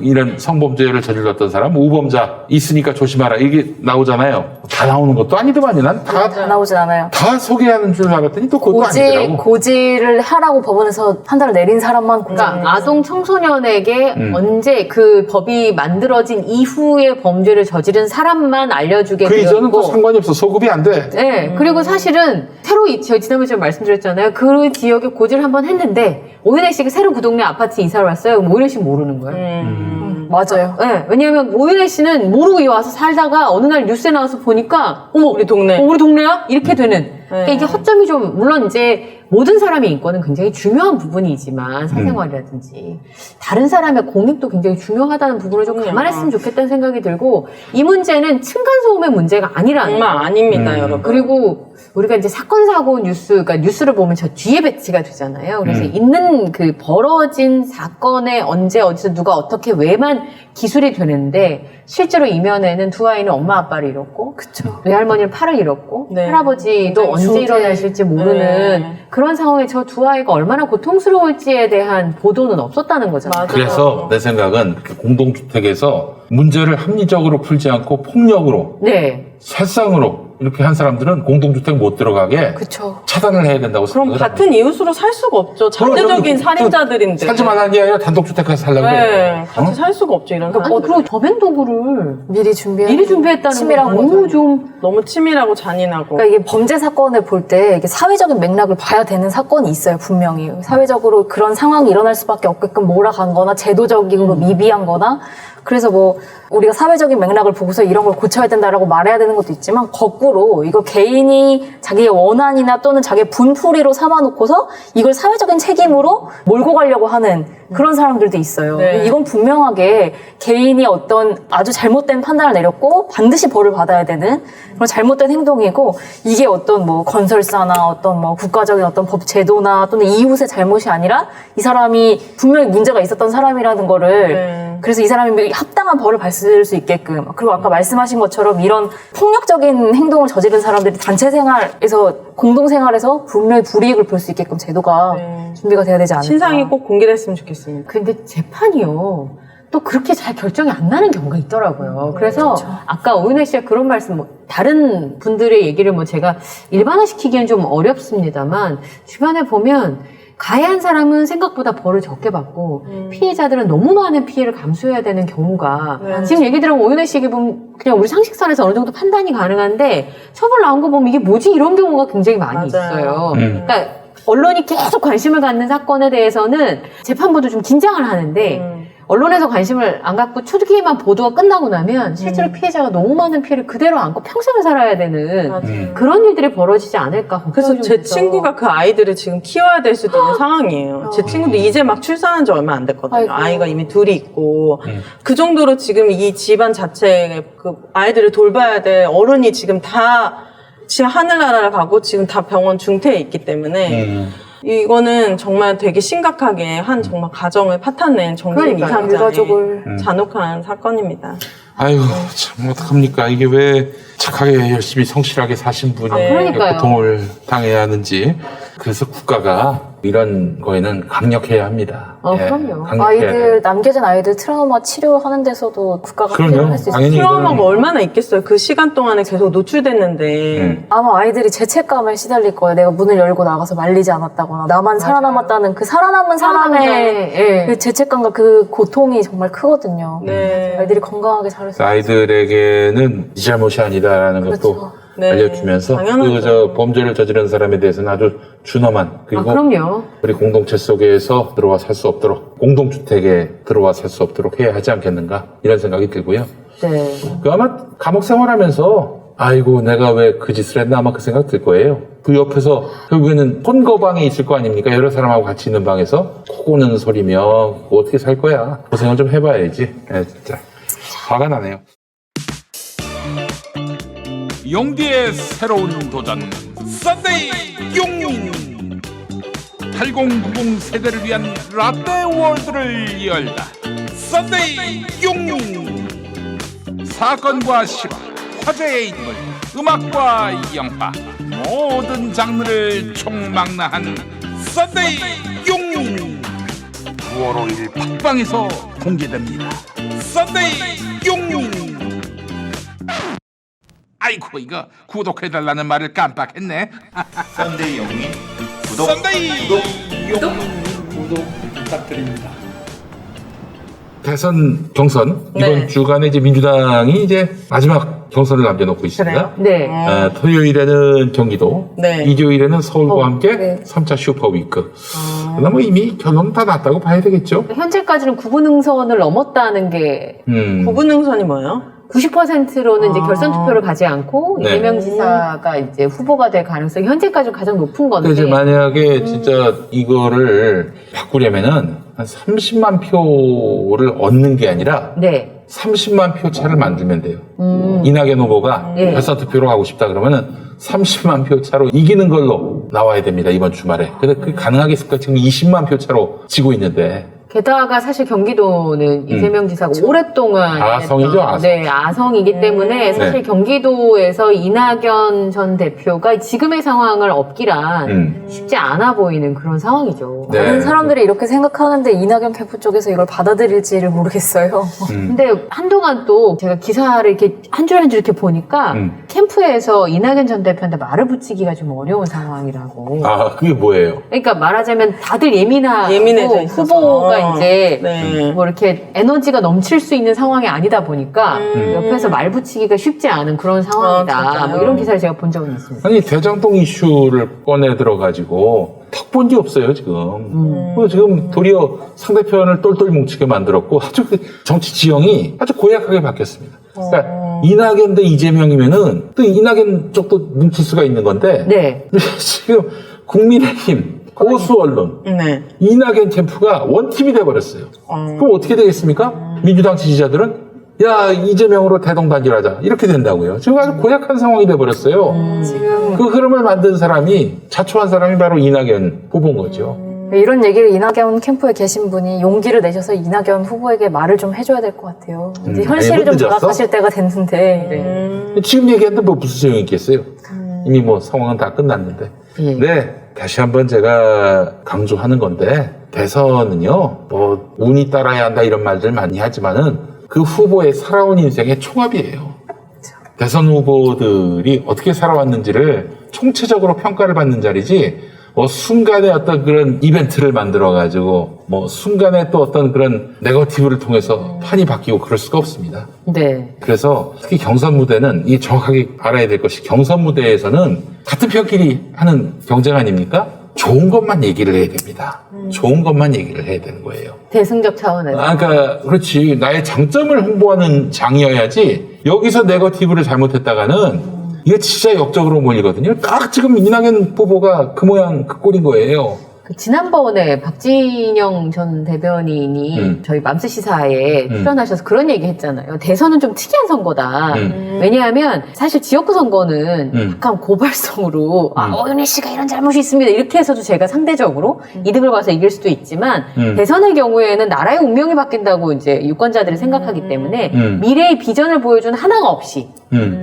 이런 성범죄를 저질렀던 사람, 우범자 있으니까 조심하라 이게 나오잖아요. 다 나오는 것도 아니더만요. 난 다 나오진 않아요. 다 소개하는 줄 알았더니 또 그것도 아니더라고. 고지를 하라고 법원에서 판단을 내린 사람만 고지. 그러니까 아동 청소년에게 언제 그 법이 만들어진 이후에 범죄를 저지른 사람만 알려주게 그 이전은 되었고 또 상관이 없어. 소급이 안 돼. 네, 그리고 사실은 새로 저희 지난번에 좀 말씀드렸잖아요. 그 지역에 고지를 한번 했는데 오윤혜 씨가 새로 그 동네 아파트 이사를 왔어요. 오윤혜 씨는 모르는 거예요. 맞아요. 네, 왜냐하면 오윤혜 씨는 모르고 와서 살다가 어느 날 뉴스에 나와서 보니까 어머 우리 동네. 우리 동네야? 이렇게 되는. 그러니까 이게 허점이 좀 물론 이제 모든 사람의 인권은 굉장히 중요한 부분이지만 사생활이라든지 다른 사람의 공익도 굉장히 중요하다는 부분을 좀 감안했으면 좋겠다는 생각이 들고 이 문제는 층간소음의 문제가 아니라는 정말 거. 아닙니다, 여러분. 그리고 우리가 이제 사건 사고 뉴스, 그러니까 뉴스를 보면 저 뒤에 배치가 되잖아요. 그래서 있는 그 벌어진 사건에 언제 어디서 누가 어떻게 왜만 기술이 되는데 실제로 이면에는 두 아이는 엄마 아빠를 잃었고, 그쵸. 외할머니는 팔을 잃었고, 네. 할아버지도 언제 중세. 일어나실지 모르는 네. 그런 상황에 저 두 아이가 얼마나 고통스러울지에 대한 보도는 없었다는 거잖아요. 맞아요. 그래서 내 생각은 그 공동주택에서 문제를 합리적으로 풀지 않고 폭력으로, 네. 살상으로 이렇게 한 사람들은 공동주택 못 들어가게 그쵸. 차단을 해야 된다고 그럼 생각을 같은 이웃으로 살 수가 없죠. 그럼 자체적인 여기 살인자들인데. 살지만 하는 게 아니라 단독주택에서 살려고 네, 그래. 같이 살 수가 없죠, 이런 사람. 아니, 그리고 범행 도구를 미리 준비했다는 치밀한 거 너무 거죠. 좀 너무 치밀하고 잔인하고. 그러니까 이게 범죄 사건을 볼 때 이게 사회적인 맥락을 봐야 되는 사건이 있어요, 분명히. 사회적으로 그런 상황이 일어날 수밖에 없게끔 몰아간 거나 제도적으로 미비한 거나 그래서 뭐 우리가 사회적인 맥락을 보고서 이런 걸 고쳐야 된다라고 말해야 되는 것도 있지만 거꾸로 이걸 개인이 자기의 원한이나 또는 자기의 분풀이로 삼아놓고서 이걸 사회적인 책임으로 몰고 가려고 하는 그런 사람들도 있어요. 네. 이건 분명하게 개인이 어떤 아주 잘못된 판단을 내렸고 반드시 벌을 받아야 되는 그런 잘못된 행동이고 이게 어떤 뭐 건설사나 어떤 뭐 국가적인 어떤 법 제도나 또는 이웃의 잘못이 아니라 이 사람이 분명히 문제가 있었던 사람이라는 거를 네. 그래서 이 사람이 합당한 벌을 받을 수 있게끔 그리고 아까 말씀하신 것처럼 이런 폭력적인 행동을 저지른 사람들이 단체 생활에서 공동 생활에서 분명히 불이익을 볼 수 있게끔 제도가 네. 준비가 돼야 되지 않을까. 신상이 꼭 공개됐으면 좋겠습니다. 근데 재판이요. 또 그렇게 잘 결정이 안 나는 경우가 있더라고요. 그래서 아까 오윤혜 씨가 그런 말씀, 뭐 다른 분들의 얘기를 뭐 제가 일반화시키기엔 좀 어렵습니다만 주변에 보면 가해한 사람은 생각보다 벌을 적게 받고 피해자들은 너무 많은 피해를 감수해야 되는 경우가 네. 지금 얘기 들어보면 오윤혜 씨 얘기 보면 그냥 우리 상식선에서 어느 정도 판단이 가능한데 처벌 나온 거 보면 이게 뭐지 이런 경우가 굉장히 많이 맞아요. 있어요. 그러니까 언론이 계속 관심을 갖는 사건에 대해서는 재판부도 좀 긴장을 하는데 언론에서 관심을 안 갖고 초기에만 보도가 끝나고 나면 실제로 피해자가 너무 많은 피해를 그대로 안고 평생을 살아야 되는 맞아요. 그런 일들이 벌어지지 않을까 걱정이 그래서 좀 제 돼서. 친구가 그 아이들을 지금 키워야 될 수도 있는 상황이에요. 제 친구도 이제 막 출산한 지 얼마 안 됐거든요. 아이고. 아이가 이미 둘이 있고 그 정도로 지금 이 집안 자체에 그 아이들을 돌봐야 될 어른이 지금 다 지금 하늘나라를 가고 지금 다 병원 중태에 있기 때문에 이거는 정말 되게 심각하게 한 정말 가정을 파탄낸 정신 그러니까요. 이상자의 유가족을 잔혹한 사건입니다. 아유, 참, 어떡합니까. 이게 왜 착하게 열심히 성실하게 사신 분이 그러니까요. 고통을 당해야 하는지. 그래서 국가가 이런 거에는 강력해야 합니다. 그럼요. 강력해야 돼요. 아이들 남겨진 아이들 트라우마 치료하는 데서도 국가가 그럼요. 필요할 수 있어요. 당연히 트라우마가 이거는- 얼마나 있겠어요. 그 시간 동안에 계속 노출됐는데 아마 아이들이 죄책감에 시달릴 거예요. 내가 문을 열고 나가서 말리지 않았다거나 나만 살아남았다는 그 살아남은 사람의 예. 그 죄책감과 그 고통이 정말 크거든요. 네. 아이들이 건강하게 자랄 수 있어요. 아이들에게는 네 잘못이 아니다라는 것도 그렇죠. 네. 알려주면서 당연하죠. 범죄를 저지른 사람에 대해서는 아주 준엄한 그리고 그럼요. 우리 공동체 속에서 들어와 살 수 없도록 공동주택에 들어와 살 수 없도록 해야 하지 않겠는가 이런 생각이 들고요. 네. 그 아마 감옥 생활하면서 아이고 내가 왜 그 짓을 했나 아마 그 생각 들 거예요. 그 옆에서 결국에는 혼거방에 있을 거 아닙니까? 여러 사람하고 같이 있는 방에서 코 고는 소리며 뭐 어떻게 살 거야. 고생을 좀 해봐야지. 진짜 화가 나네요. 용디의 새로운 도전 썬데이 용인 8090 세대를 위한 라떼 월드를 열다. 썬데이 용인 사건과 실화, 화제의 인물, 음악과 영화 모든 장르를 총망라한 썬데이 용인 9월 5일 팟빵에서 공개됩니다. 썬데이 용용. 아이고 이거 구독해달라는 말을 깜빡했네. 썬데이 영민 구독 썬데이 구독 부탁드립니다. 대선 경선 네. 이번 주간에 이제 민주당이 이제 마지막 경선을 남겨놓고 있습니다. 그래요? 네. 토요일에는 경기도, 네. 일요일에는 서울과 함께 네. 3차 슈퍼위크. 그나마 이미 결론 다 났다고 봐야 되겠죠. 현재까지는 구분응선을 넘었다는 게 구분응선이 뭐예요? 90%로는 이제 결선 투표를 가지 않고 네. 이재명 지사가 이제 후보가 될 가능성이 현재까지 가장 높은 건데. 근데 이제 만약에 진짜 이거를 바꾸려면은 한 30만 표를 얻는 게 아니라 네. 30만 표 차를 만들면 돼요. 이낙연 후보가 네. 결선 투표로 가고 싶다 그러면은 30만 표 차로 이기는 걸로 나와야 됩니다. 이번 주말에. 근데 그게 가능하겠습니까? 지금 20만 표 차로 지고 있는데. 게다가 사실 경기도는 이재명 지사가 오랫동안 아성이죠, 아성. 네, 아성이기 때문에 사실 네. 경기도에서 이낙연 전 대표가 지금의 상황을 업기란 쉽지 않아 보이는 그런 상황이죠. 네. 많은 사람들이 이렇게 생각하는데 이낙연 캠프 쪽에서 이걸 받아들일지를 모르겠어요. 근데 한동안 또 제가 기사를 이렇게 한 줄 한 줄 이렇게 보니까 캠프에서 이낙연 전 대표한테 말을 붙이기가 좀 어려운 상황이라고. 아, 그게 뭐예요? 그러니까 말하자면 다들 예민해져 있어서 네. 후보가 이제 뭐 이렇게 에너지가 넘칠 수 있는 상황이 아니다 보니까 옆에서 말 붙이기가 쉽지 않은 그런 상황이다. 진짜요? 뭐 이런 기사를 제가 본 적은 있습니다. 아니, 대장동 이슈를 꺼내 들어가지고 턱 본 게 없어요, 지금. 지금 도리어 상대편을 똘똘 뭉치게 만들었고 아주 그 정치 지형이 아주 고약하게 바뀌었습니다. 그러니까 이낙연 대 이재명이면은 또 이낙연 쪽도 뭉칠 수가 있는 건데 네. 지금 국민의힘, 보수 언론, 네. 이낙연 캠프가 원팀이 돼버렸어요. 그럼 어떻게 되겠습니까? 민주당 지지자들은 야 이재명으로 대동단결하자 이렇게 된다고요. 지금 아주 고약한 상황이 돼버렸어요. 지금 그 흐름을 만든 사람이 자초한 사람이 바로 이낙연 후보인 거죠. 이런 얘기를 이낙연 캠프에 계신 분이 용기를 내셔서 이낙연 후보에게 말을 좀 해줘야 될 것 같아요. 이제 현실을 아니, 좀 늦었어? 돌아가실 때가 됐는데. 지금 얘기하는데 뭐 무슨 소용이 있겠어요? 이미 뭐 상황은 다 끝났는데. 예. 네, 다시 한번 제가 강조하는 건데 대선은요, 뭐 운이 따라야 한다 이런 말들 많이 하지만은 그 후보의 살아온 인생의 총합이에요. 대선 후보들이 어떻게 살아왔는지를 총체적으로 평가를 받는 자리지, 뭐 순간에 어떤 그런 이벤트를 만들어가지고 뭐 순간에 또 어떤 그런 네거티브를 통해서 판이 바뀌고 그럴 수가 없습니다. 네. 그래서 특히 경선 무대는 이 정확하게 알아야 될 것이 경선 무대에서는 같은 편끼리 하는 경쟁 아닙니까? 좋은 것만 얘기를 해야 됩니다. 좋은 것만 얘기를 해야 되는 거예요. 대승적 차원에서. 그러니까 그렇지, 나의 장점을 홍보하는 장이어야지 여기서 네거티브를 잘못했다가는 이게 진짜 역적으로 몰리거든요. 딱 지금 이낙연 후보가 그 모양 그 꼴인 거예요. 그 지난번에 박진영 전 대변인이 저희 맘스 시사에 출연하셔서 그런 얘기 했잖아요. 대선은 좀 특이한 선거다. 왜냐하면 사실 지역구 선거는 약간 고발성으로 오윤희 씨가 이런 잘못이 있습니다. 이렇게 해서도 제가 상대적으로 이득을 봐서 이길 수도 있지만 대선의 경우에는 나라의 운명이 바뀐다고 이제 유권자들이 생각하기 때문에 미래의 비전을 보여준 하나가 없이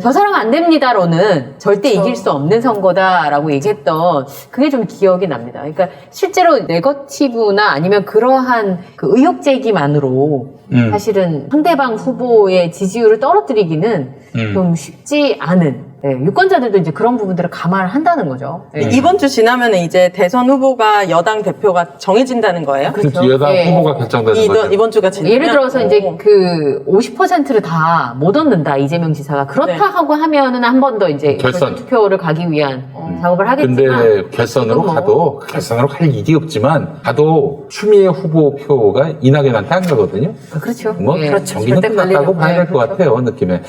저 사람 안 됩니다로는 절대 이길 수 없는 선거다라고 얘기했던 그게 좀 기억이 납니다. 그러니까 실제로 네거티브나 아니면 그러한 그 의혹 제기만으로 사실은 상대방 후보의 지지율을 떨어뜨리기는 좀 쉽지 않은, 네, 유권자들도 이제 그런 부분들을 감안한다는 거죠. 네. 이번 주 지나면 이제 대선 후보가 여당 대표가 정해진다는 거예요? 그렇죠. 여당 예. 후보가 결정되는 거죠. 이번 주가 지나면 예를 들어서 이제 그 50%를 다 못 얻는다, 이재명 지사가. 그렇다 네. 하고 하면은 한 번 더 이제 결선. 투표를 가기 위한 작업을 하겠지만. 근데 결선으로 지금 뭐 가도 결선으로 갈 일이 없지만 가도 추미애 후보 표가 이낙연한테 안 가거든요. 그렇죠. 뭐 예. 경기는 절대 끝났다고 갈리는- 봐야 될 것 같아요, 느낌에.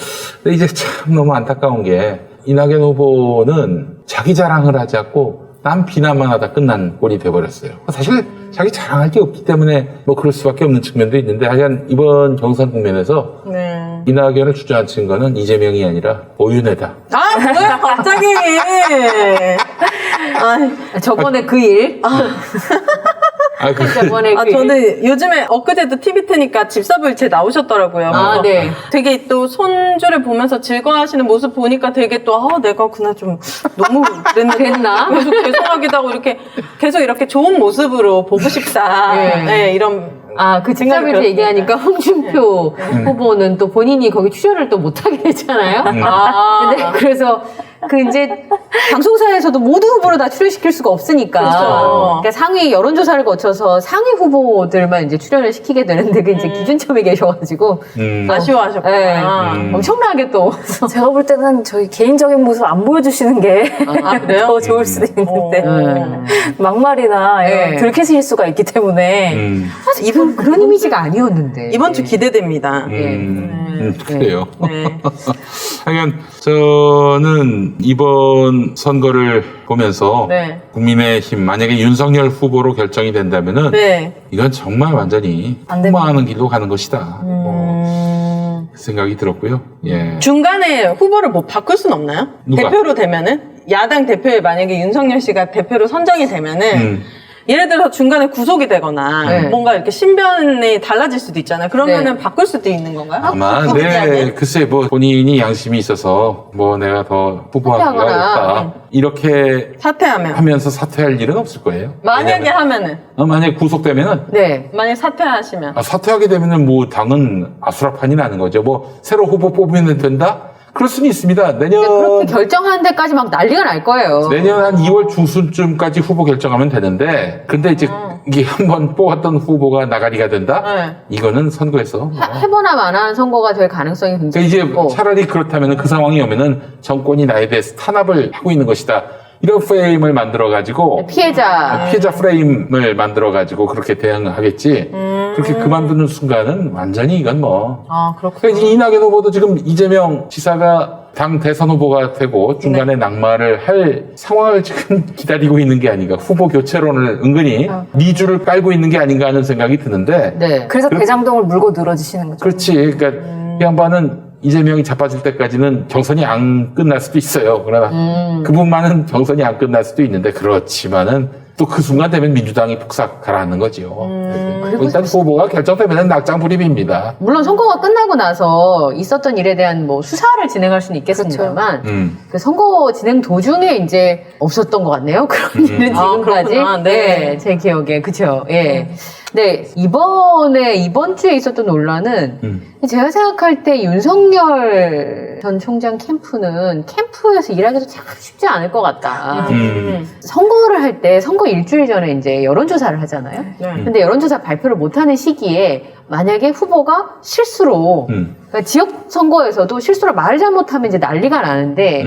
근데 이제 참 너무 안타까운 게 이낙연 후보는 자기 자랑을 하지 않고 남 비난만 하다 끝난 꼴이 돼버렸어요. 사실 자기 자랑할 게 없기 때문에 뭐 그럴 수밖에 없는 측면도 있는데, 하여간 이번 경선 국면에서 네. 이낙연을 주저앉힌 거는 이재명이 아니라 오윤혜다. 아, 뭐야, 갑자기! 아, 저번에 그 일. 저번에 저는 요즘에 엊그제도 TV 트니까 집사불체 나오셨더라고요. 아, 네. 되게 또 손주를 보면서 즐거워하시는 모습 보니까 되게 또, 내가 그날 좀 너무 그랬나? 계속 죄송하기도 하고 이렇게 계속 이렇게 좋은 모습으로 보고 싶다. 네. 네, 이런. 그 생각이 집사불체 얘기하니까 홍준표 후보는 또 본인이 거기 출연을 또 못하게 됐잖아요. 근데 그래서 이제 방송사에서도 모든 후보를 다 출연시킬 수가 없으니까. 그렇죠. 그러니까 상위 여론조사를 거쳐서 상위 후보들만 이제 출연을 시키게 되는데 그 이제 기준점에 계셔가지고. 아쉬워하셨구나. 네. 엄청나게 또. 제가 볼 때는 저희 개인적인 모습 안 보여주시는 게 그래요? 더 좋을 수도 있는데 네. 막말이나 이런 네. 들키실 수가 있기 때문에 이분 그런 이미지가 아니었는데. 이번 주 기대됩니다. 그래요. 네. 하여간 저는 이번 선거를 보면서 네. 국민의힘 만약에 윤석열 후보로 결정이 된다면은 네. 이건 정말 완전히 안 됩니다. 폭망하는 길로 가는 것이다. 그 생각이 들었고요. 예. 중간에 후보를 뭐 바꿀 순 없나요? 누가? 대표로 되면은? 야당 대표에 만약에 윤석열 씨가 대표로 선정이 되면은 예를 들어서 중간에 구속이 되거나 네. 뭔가 이렇게 신변이 달라질 수도 있잖아요. 그러면은 바꿀 수도 있는 건가요? 아마 바꾸지 않아요? 글쎄 뭐 본인이 양심이 있어서 뭐 내가 더 후보하기가 사퇴하거나. 어렵다 이렇게 사퇴하면 하면서 사퇴할 일은 없을 거예요. 만약에 왜냐면, 하면은 만약에 구속되면은 네. 만약 사퇴하시면 사퇴하게 되면은 뭐 당은 아수라판이 나는 거죠. 뭐 새로 후보 뽑으면 된다? 그럴 수는 있습니다. 근데 그렇게 내년 결정하는 데까지 막 난리가 날 거예요. 한 2월 중순쯤까지 후보 결정하면 되는데 근데 이제 이게 한번 뽑았던 후보가 나가리가 된다? 네. 이거는 선거에서 뭐. 해보나 마나한 선거가 될 가능성이 그러니까 굉장히 이제 높고. 차라리 그렇다면 그 상황이 오면은 정권이 나에 대해서 탄압을 하고 있는 것이다. 이런 프레임을 만들어가지고 피해자. 피해자 프레임을 만들어가지고 그렇게 대응하겠지. 그렇게 그만두는 순간은 완전히 이건 뭐. 그렇군요. 그러니까 이낙연 후보도 지금 이재명 지사가 당 대선 후보가 되고 중간에 낙마를 할 상황을 지금 기다리고 있는 게 아닌가. 후보 교체론을 은근히 미주를 깔고 있는 게 아닌가 하는 생각이 드는데. 네. 그래서 대장동을 물고 늘어지시는 거죠. 그렇지. 그러니까 이 양반은 이재명이 자빠질 때까지는 경선이 안 끝날 수도 있어요. 그러나 그분만은 경선이 안 끝날 수도 있는데 그렇지만은 또 그 순간 되면 민주당이 폭삭 가라앉는 거지요. 일단 후보가 결정되면 낙장불입입니다. 물론 선거가 끝나고 나서 있었던 일에 대한 뭐 수사를 진행할 수는 있겠습니다만 그 선거 진행 도중에 이제 없었던 것 같네요. 그런 일은 지금까지. 그렇구나. 네. 제 기억에. 그쵸. 예. 네. 이번 주에 있었던 논란은 제가 생각할 때 윤석열 전 총장 캠프에서 일하기도 참 쉽지 않을 것 같다. 선거를 할 때 선거 일주일 전에 이제 여론조사를 하잖아요. 근데 여론조사 발표를 못하는 시기에 만약에 후보가 실수로 그러니까 지역 선거에서도 실수로 말을 잘못하면 이제 난리가 나는데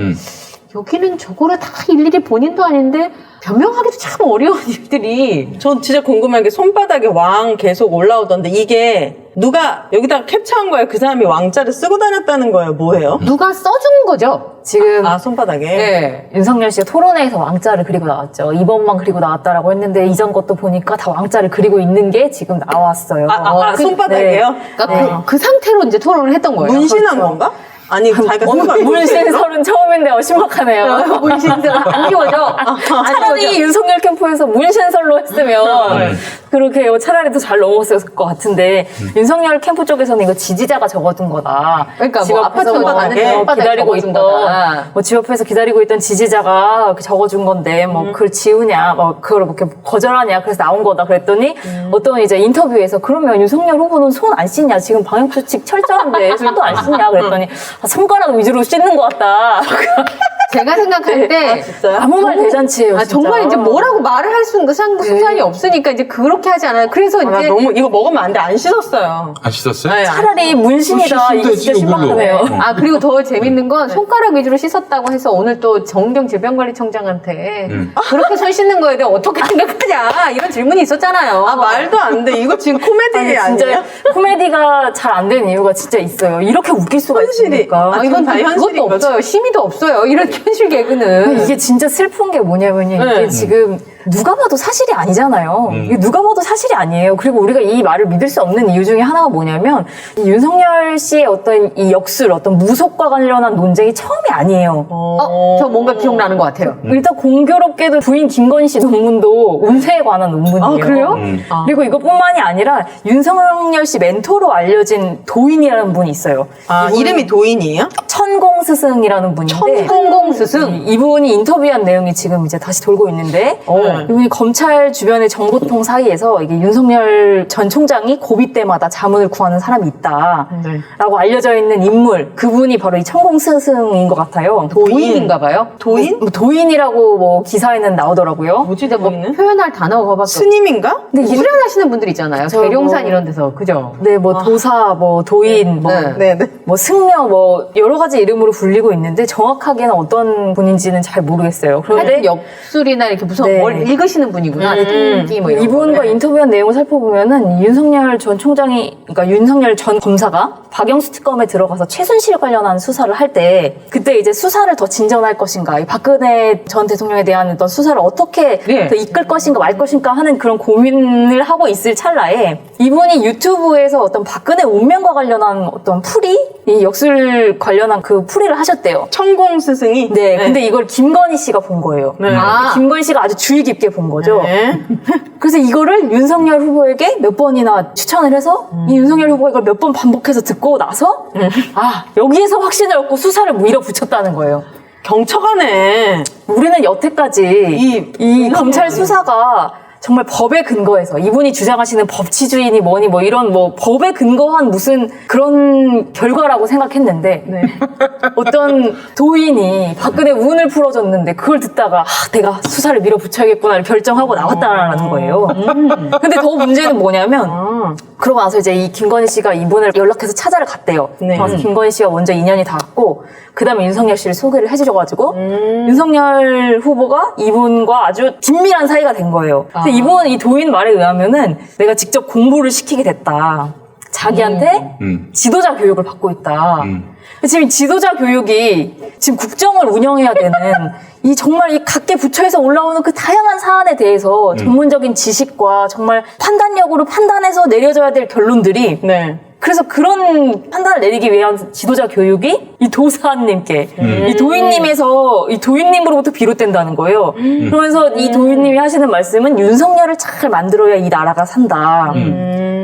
여기는 저거를 다 일일이 본인도 아닌데 변명하기도 참 어려운 일들이. 전 진짜 궁금한 게 손바닥에 왕 계속 올라오던데 이게 누가 여기다가 캡처한 거예요? 그 사람이 왕자를 쓰고 다녔다는 거예요? 뭐예요? 누가 써준 거죠? 지금 손바닥에? 네. 윤석열 씨가 토론회에서 왕자를 그리고 나왔죠. 2번만 그리고 나왔다라고 했는데 이전 것도 보니까 다 왕자를 그리고 있는 게 지금 나왔어요. 손바닥에요? 그러니까 그 상태로 이제 토론을 했던 거예요. 문신한 건가? 아니, 자기가 쓴거 문신설은 처음인데 심각하네요. 문신설 안 지워져. 차라리 윤석열 캠프에서 문신설로 했으면 그렇게 차라리 더 잘 넘어갔을 것 같은데 윤석열 캠프 쪽에서는 이거 지지자가 적어둔 거다. 그러니까 집 뭐 앞에서 아파트 가는데 기다리고 적어준 있던 거다. 뭐 집 앞에서 기다리고 있던 지지자가 적어준 건데 뭐 그걸 지우냐, 뭐 그걸 이렇게 거절하냐, 그래서 나온 거다. 그랬더니 어떤 이제 인터뷰에서 그러면 윤석열 후보는 손 안 씻냐? 지금 방역수칙 철저한데 손도 안 씻냐? 그랬더니 손가락 위주로 씻는 것 같다. 제가 생각할 때 아무 말 대잔치예요. 진짜. 정말 이제 뭐라고 말을 할 수단이 없으니까 이제 그렇게 하지 않아요. 그래서 나 이제 너무 이거 먹으면 안 돼. 안 씻었어요. 안 씻었어요? 네, 차라리 문신이다. 이게 진짜 되지, 심각하네요. 그리고 더 재밌는 건 손가락 위주로 씻었다고 해서 오늘 또 정은경 질병관리청장한테 그렇게 손 씻는 거에 대해 어떻게 생각하냐 이런 질문이 있었잖아요. 말도 안 돼. 이거 지금 코미디 아니, 아니에요? 진짜 코미디가 잘 안 되는 이유가 진짜 있어요. 이렇게 웃길 수가 현실이. 있으니까. 이건 다 현실인 그것도 거죠. 없어요. 심의도 없어요. 이런 현실 개그는. 이게 진짜 슬픈 게 뭐냐면요. 이게 네. 지금 누가 봐도 사실이 아니잖아요. 이게 누가 봐도 사실이 아니에요. 그리고 우리가 이 말을 믿을 수 없는 이유 중에 하나가 뭐냐면 이 윤석열 씨의 어떤 이 역술, 어떤 무속과 관련한 논쟁이 처음이 아니에요. 저 뭔가 기억나는 것 같아요. 일단 공교롭게도 부인 김건희 씨 논문도 운세에 관한 논문이에요. 아, 그래요? 그리고 이것뿐만이 아니라 윤석열 씨 멘토로 알려진 도인이라는 분이 있어요. 아, 이름이 도인이에요? 천공 스승이라는 분인데 천공 스승. 이분이 인터뷰한 내용이 지금 이제 다시 돌고 있는데 이분이 검찰 주변의 정보통 사이에서 이게 윤석열 전 총장이 고비 때마다 자문을 구하는 사람이 있다라고 알려져 있는 인물, 그분이 바로 이 천공 스승인 것 같아요. 도인인가 봐요. 도인? 뭐 도인이라고 뭐 기사에는 나오더라고요. 뭐지, 도인은? 표현할 단어가 밖에 없어요. 스님인가? 근데 이 수련하시는 분들 있잖아요. 저 계룡산 뭐- 이런 데서. 그죠? 네, 뭐 도사, 뭐 도인, 뭐 네. 네네. 뭐 승려, 뭐 여러 가지 이름으로 불리고 있는데 정확하게는 어떤 분인지는 잘 모르겠어요. 그런데 하여튼 역술이나 이렇게 무슨 네. 뭘 읽으시는 분이구나. 통기 뭐 이런 이분과 거를. 인터뷰한 내용을 살펴보면은 윤석열 전 총장이, 그러니까 윤석열 전 검사가 박영수 특검에 들어가서 최순실 관련한 수사를 할 때 그때 이제 수사를 더 진전할 것인가, 이 박근혜 전 대통령에 대한 어떤 수사를 어떻게 네. 더 이끌 것인가 말 것인가 하는 그런 고민을 하고 있을 찰나에 이분이 유튜브에서 어떤 박근혜 운명과 관련한 어떤 풀이, 이 역술 관련한 그 풀이를 하셨대요. 천공 스승이? 네, 근데 이걸 김건희 씨가 본 거예요. 아. 김건희 씨가 아주 주의 깊게 본 거죠. 네. 그래서 이거를 윤석열 후보에게 몇 번이나 추천을 해서 이 윤석열 후보가 이걸 몇 번 반복해서 듣고 나서 아, 여기에서 확신을 얻고 수사를 밀어붙였다는 거예요. 경처가네. 우리는 여태까지 이 검찰 수사가 정말 법에 근거해서 이분이 주장하시는 법치주의니 뭐니 뭐 이런 뭐 법에 근거한 무슨 그런 결과라고 생각했는데 어떤 도인이 박근혜 운을 풀어줬는데 그걸 듣다가 아, 내가 수사를 밀어붙여야겠구나를 결정하고 나왔다라는 거예요. 근데 더 문제는 뭐냐면 그러고 나서 이제 이 김건희 씨가 이분을 연락해서 찾아를 갔대요. 네. 그래서 김건희 씨와 먼저 인연이 닿았고 그 다음에 윤석열 씨를 소개를 해주셔가지고 윤석열 후보가 이분과 아주 긴밀한 사이가 된 거예요. 근데 이 도인 말에 의하면은 내가 직접 공부를 시키게 됐다. 자기한테 지도자 교육을 받고 있다. 지금 지도자 교육이 지금 국정을 운영해야 되는 이 정말 이 각계 부처에서 올라오는 그 다양한 사안에 대해서 전문적인 지식과 정말 판단력으로 판단해서 내려져야 될 결론들이 네. 그래서 그런 판단을 내리기 위한 지도자 교육이 이 도사님께 이 도인님에서 이 도인님으로부터 비롯된다는 거예요. 그러면서 이 도인님이 하시는 말씀은 윤석열을 잘 만들어야 이 나라가 산다.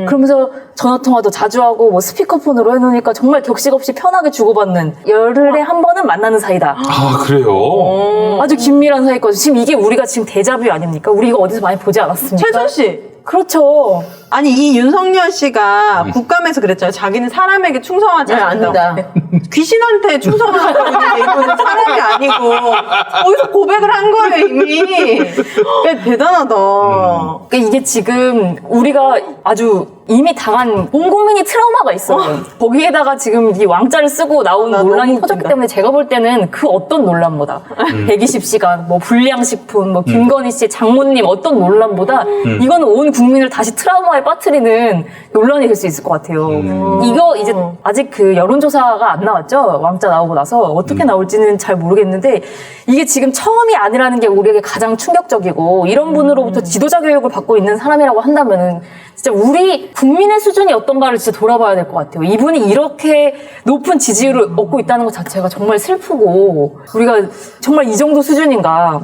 그러면서 전화통화도 자주 하고 뭐 스피커폰으로 해놓으니까 정말 격식 없이 편하게 주고받는 열흘에 한 번은 만나는 사이다. 아, 그래요? 아주 긴밀한 사이거든요. 지금 이게 우리가 지금 데자뷰 아닙니까? 우리 이거 어디서 많이 보지 않았습니까? 최순실. 그렇죠. 아니, 이 윤석열 씨가 국감에서 그랬잖아요. 자기는 사람에게 충성하지 않는다. 귀신한테 충성하고 있는데 이거는 사람이 아니고 거기서 고백을 한 거예요, 이미. 야, 대단하다. 그러니까 이게 지금 우리가 아주 이미 당한 온 국민이 트라우마가 있어요. 거기에다가 지금 이 왕자를 쓰고 나온 나 논란이 너무 터졌기 웃긴다. 때문에 제가 볼 때는 그 어떤 논란보다 120시간, 뭐 불량식품, 뭐 김건희 씨 장모님 어떤 논란보다 이건 온 국민을 다시 트라우마에 빠뜨리는 논란이 될 수 있을 것 같아요. 이거 이제 아직 그 여론조사가 안 나왔죠? 왕자 나오고 나서 어떻게 나올지는 잘 모르겠는데 이게 지금 처음이 아니라는 게 우리에게 가장 충격적이고 이런 분으로부터 지도자 교육을 받고 있는 사람이라고 한다면은 진짜 우리 국민의 수준이 어떤가를 진짜 돌아봐야 될 것 같아요. 이분이 이렇게 높은 지지율을 얻고 있다는 것 자체가 정말 슬프고 우리가 정말 이 정도 수준인가.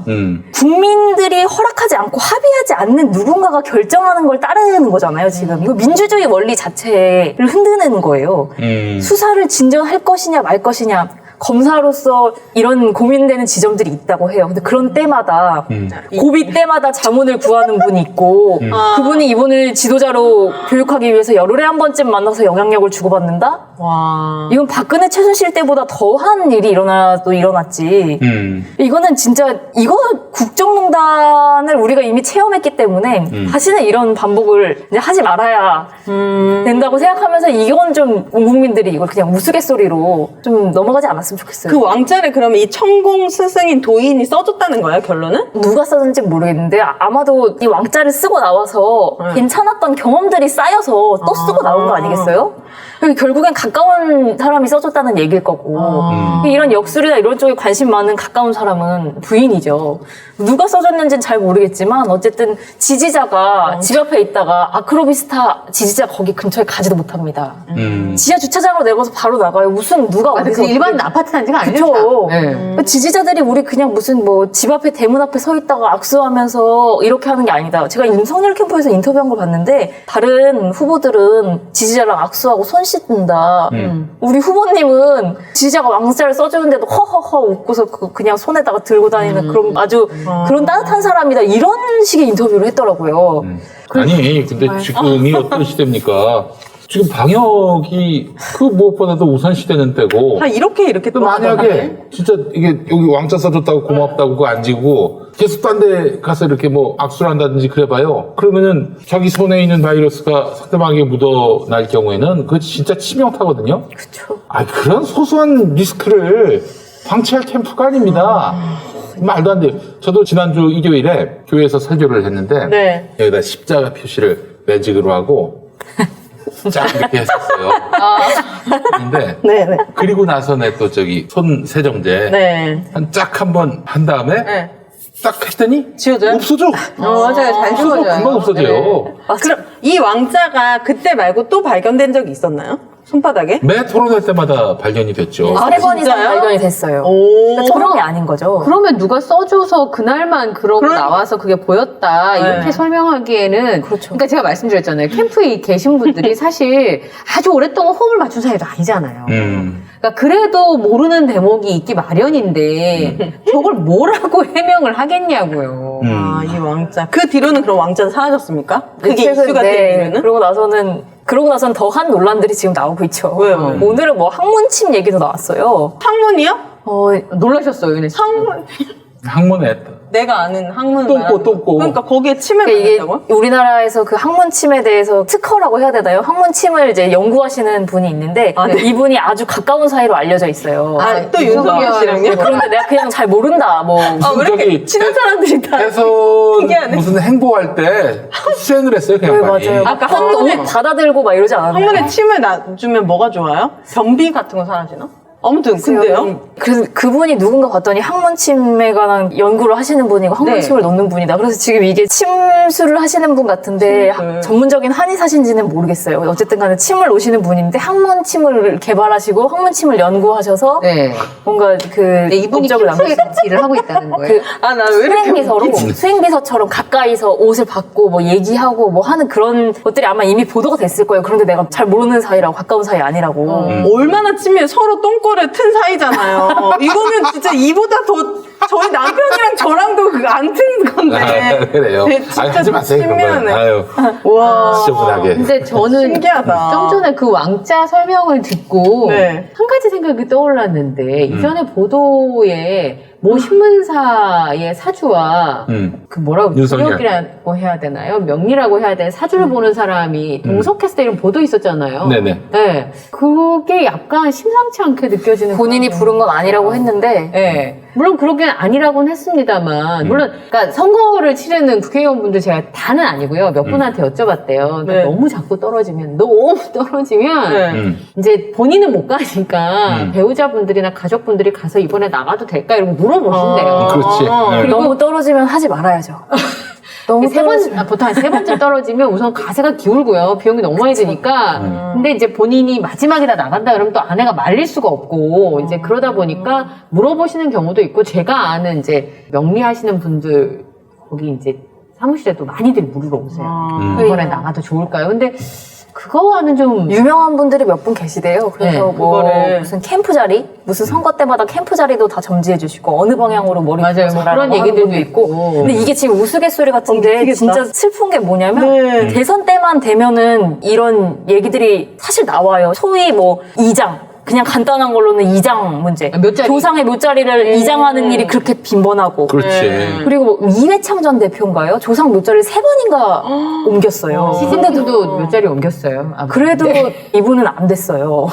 국민들이 허락하지 않고 합의하지 않는 누군가가 결정하는 걸 따르는 거잖아요, 지금. 이거 민주주의 원리 자체를 흔드는 거예요. 수사를 진전할 것이냐 말 것이냐. 검사로서 이런 고민되는 지점들이 있다고 해요. 근데 그런 때마다 고비 때마다 자문을 구하는 분이 있고 그분이 이분을 지도자로 교육하기 위해서 열흘에 한 번쯤 만나서 영향력을 주고받는다? 와. 이건 박근혜 최순실 때보다 더한 일이 일어났지. 이거는 진짜 이거 국정농단을 우리가 이미 체험했기 때문에 다시는 이런 반복을 이제 하지 말아야 된다고 생각하면서 이건 좀 온 국민들이 이걸 그냥 우스갯소리로 좀 넘어가지 않았으면 좋겠어요. 그 왕자를 그러면 이 천공 스승인 도인이 써줬다는 거예요, 결론은? 누가 썼는지 모르겠는데 아마도 이 왕자를 쓰고 나와서 괜찮았던 경험들이 쌓여서 또 쓰고 나온 거 아니겠어요? 결국엔 가까운 사람이 써줬다는 얘기일 거고 이런 역술이나 이런 쪽에 관심 많은 가까운 사람은 부인이죠. 누가 써줬는지는 잘 모르겠지만 어쨌든 지지자가 집 앞에 있다가 아크로비스타 지지자 거기 근처에 가지도 못합니다. 지하 주차장으로 내려가서 바로 나가요. 무슨 누가 맞아, 어디서 그 일반 아파트 단지가 아니죠. 그쵸. 네. 지지자들이 우리 그냥 무슨 뭐 집 앞에 대문 앞에 서 있다가 악수하면서 이렇게 하는 게 아니다. 제가 윤석열 캠프에서 인터뷰한 걸 봤는데 다른 후보들은 지지자랑 악수하고 손 씻는다. 우리 후보님은 지지자가 왕자를 써주는데도 허허허 웃고서 그냥 손에다가 들고 다니는 그런 아주 그런 따뜻한 사람이다. 이런 식의 인터뷰를 했더라고요. 아니, 근데 지금이 어떤 시대입니까? 지금 방역이 그 무엇보다도 우선시되는 때고. 다 이렇게 또 만약에 진짜 이게 여기 왕자 써줬다고 고맙다고 그거 안 지고 계속 딴 데 가서 이렇게 뭐 악수를 한다든지 그래봐요. 그러면은 자기 손에 있는 바이러스가 상대방에게 묻어날 경우에는 그거 진짜 치명타거든요. 그렇죠. 아, 그런 소소한 리스크를 방치할 캠프가 아닙니다. 말도 안 돼요. 저도 지난주 일요일에 교회에서 설교를 했는데 네. 여기다 십자가 표시를 매직으로 하고 쫙 이렇게 했었어요. 근데 네네. 그리고 나서는 또 저기 손 세정제 네. 한 번 한 다음에 네. 딱 했더니 지워져요? 없어져. 맞아요. 잘 지워져요. 금방 없어져요. 그럼 이 왕자가 그때 말고 또 발견된 적이 있었나요? 손바닥에? 매 토론할 때마다 발견이 됐죠. 아, 3번 이상 진짜요? 발견이 됐어요. 오. 그러니까 처음이 아닌 거죠. 그러면 누가 써줘서 그날만 그러고 나와서 그게 보였다 이렇게 네. 설명하기에는 그렇죠. 그러니까 제가 말씀드렸잖아요. 캠프에 계신 분들이 사실 아주 오랫동안 호흡을 맞춘 사이도 아니잖아요. 그러니까 그래도 모르는 대목이 있기 마련인데 저걸 뭐라고 해명을 하겠냐고요. 아, 이 왕자. 그 뒤로는 그럼 왕자는 사라졌습니까? 그게 최근, 이슈가 된 이유는? 그러고 나서는 더한 논란들이 지금 나오고 있죠. 왜요? 오늘은 뭐 항문침 얘기도 나왔어요. 학문이요? 놀라셨어요, 윤혜 씨. 학문. 학문에 내가 아는 학문 똥꼬. 그러니까 거기에 침을 그러니까 이게 받는다고요? 우리나라에서 그 항문침에 대해서 특허라고 해야 되나요? 항문침을 이제 연구하시는 분이 있는데 아, 네. 이분이 아주 가까운 사이로 알려져 있어요. 아, 또 윤석열 씨랑요? 그런데 내가 그냥 잘 모른다. 뭐 아, 왜 이렇게 저기 친한 사람들이 다. 해선 신기하네. 무슨 행보할 때 수행을 했어요, 그냥 네, 많이. 맞아요. 아까 너무 항문에- 받아들고 막 이러지 않았나요? 학문에 침을 놔주면 뭐가 좋아요? 변비 같은 거 사라지나? 아무튼 근데요? 그래서 그분이 누군가 봤더니 항문침에 관한 연구를 하시는 분이고 항문침을 넣는 분이다. 그래서 지금 이게 침수를 하시는 분 같은데 침술. 전문적인 한의사신지는 모르겠어요. 어쨌든 간에 침을 놓으시는 분인데 항문침을 개발하시고 항문침을 연구하셔서 네. 뭔가 그 네, 이분이 업적을 캠프에 같이 일을 하고 있다는 거예요. 아, 나 왜 이렇게. 수행비서로 수행비서처럼 가까이서 옷을 받고 뭐 얘기하고 뭐 하는 그런 것들이 아마 이미 보도가 됐을 거예요. 그런데 내가 잘 모르는 사이라고 가까운 사이 아니라고. 얼마나 치면 서로 똥꼬를 튼 사이잖아요. 이거는 진짜 이보다 더 저희 남편이랑 저랑도 그거 안 튼 건데. 아, 그래요. 네, 진짜 아유, 하지 마세요, 그런 건. 신기하네. 아유, 와. 지저분하게. 근데 저는 신기하다. 좀 전에 그 왕자 설명을 듣고 네. 한 가지 생각이 떠올랐는데 이전에 보도에 모 신문사의 사주와 그 뭐라고 윤석열. 구역이라고 해야 되나요? 명리라고 해야 되나? 사주를 보는 사람이 동석했을 때 이런 보도 있었잖아요. 네네. 네. 그게 약간 심상치 않게 느껴지는 본인이 그런 부른 건 아니라고 했는데 네. 물론 그러긴 아니라고는 했습니다만, 물론, 그러니까 선거를 치르는 국회의원분들 제가 다는 아니고요. 몇 분한테 여쭤봤대요. 그러니까 네. 너무 자꾸 떨어지면, 네. 이제 본인은 못 가니까 배우자분들이나 가족분들이 가서 이번에 나가도 될까? 이러고 물어보신대요. 그렇지. 네. 너무 떨어지면 하지 말아야죠. 너무 보통 한 세 번째 떨어지면 우선 가세가 기울고요. 비용이 너무 많이 드니까. 근데 이제 본인이 마지막에다 나간다 그러면 또 아내가 말릴 수가 없고, 이제 그러다 보니까 물어보시는 경우도 있고, 제가 아는 이제 명리하시는 분들, 거기 이제 사무실에도 많이들 물으러 오세요. 이번에 나가도 좋을까요? 근데 그거와는 좀. 유명한 분들이 몇 분 계시대요. 그래서 네, 뭐 그거를. 무슨 캠프 자리, 무슨 선거 때마다 캠프 자리도 다 점지해 주시고 어느 방향으로 머리 맞아요. 뭐 굴려서라고 그런 하는 얘기들도 분도 있고. 근데 이게 지금 우스갯소리 같은데 미치겠다. 진짜 슬픈 게 뭐냐면 네. 대선 때만 되면은 이런 얘기들이 사실 나와요. 소위 뭐 이장 그냥 간단한 걸로는 이장 문제. 몇 자리? 조상의 몇 자리를 이장하는 일이 그렇게 빈번하고. 그렇지. 그리고 뭐 이회창 전 대표인가요? 조상 몇 자리를 3번인가 옮겼어요. 시즌 때도 몇 자리 옮겼어요. 아, 그래도 이분은 안 됐어요.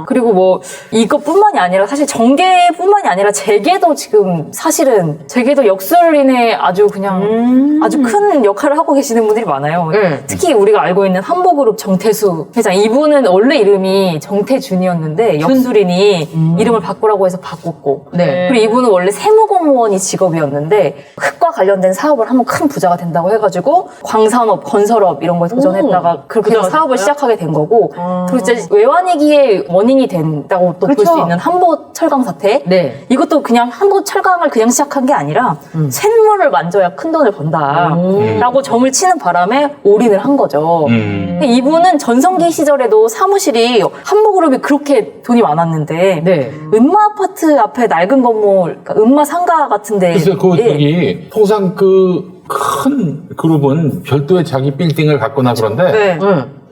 그리고 뭐 이것뿐만이 아니라 사실 정계뿐만이 아니라 재계도 지금 사실은 재계도 역술인의 아주 그냥 아주 큰 역할을 하고 계시는 분들이 많아요. 특히 우리가 알고 있는 한보그룹 정태수 회장, 이분은 원래 이름이 정태준이었는데 역술인이 이름을 바꾸라고 해서 바꿨고, 네. 그리고 이분은 원래 세무공무원이 직업이었는데 흙과 관련된 사업을 하면 큰 부자가 된다고 해가지고 광산업, 건설업 이런 거에 도전했다가 그렇게 해서 사업을 시작하게 된 거고, 그리고 이제 외환위기의 원인이 된다고 또 볼 수 그렇죠. 있는 한보 철강 사태. 네. 이것도 그냥 한보 철강을 그냥 시작한 게 아니라 쇳물을 만져야 큰 돈을 번다라고 점을 치는 바람에 올인을 한 거죠. 근데 이분은 전성기 시절에도 사무실이 한보그룹이 그렇게 돈이 많았는데 네. 은마 아파트 앞에 낡은 건물, 그러니까 은마 상가 같은데. 그래서 저기 통상 그 큰 그룹은 별도의 자기 빌딩을 갖거나 그런데 네.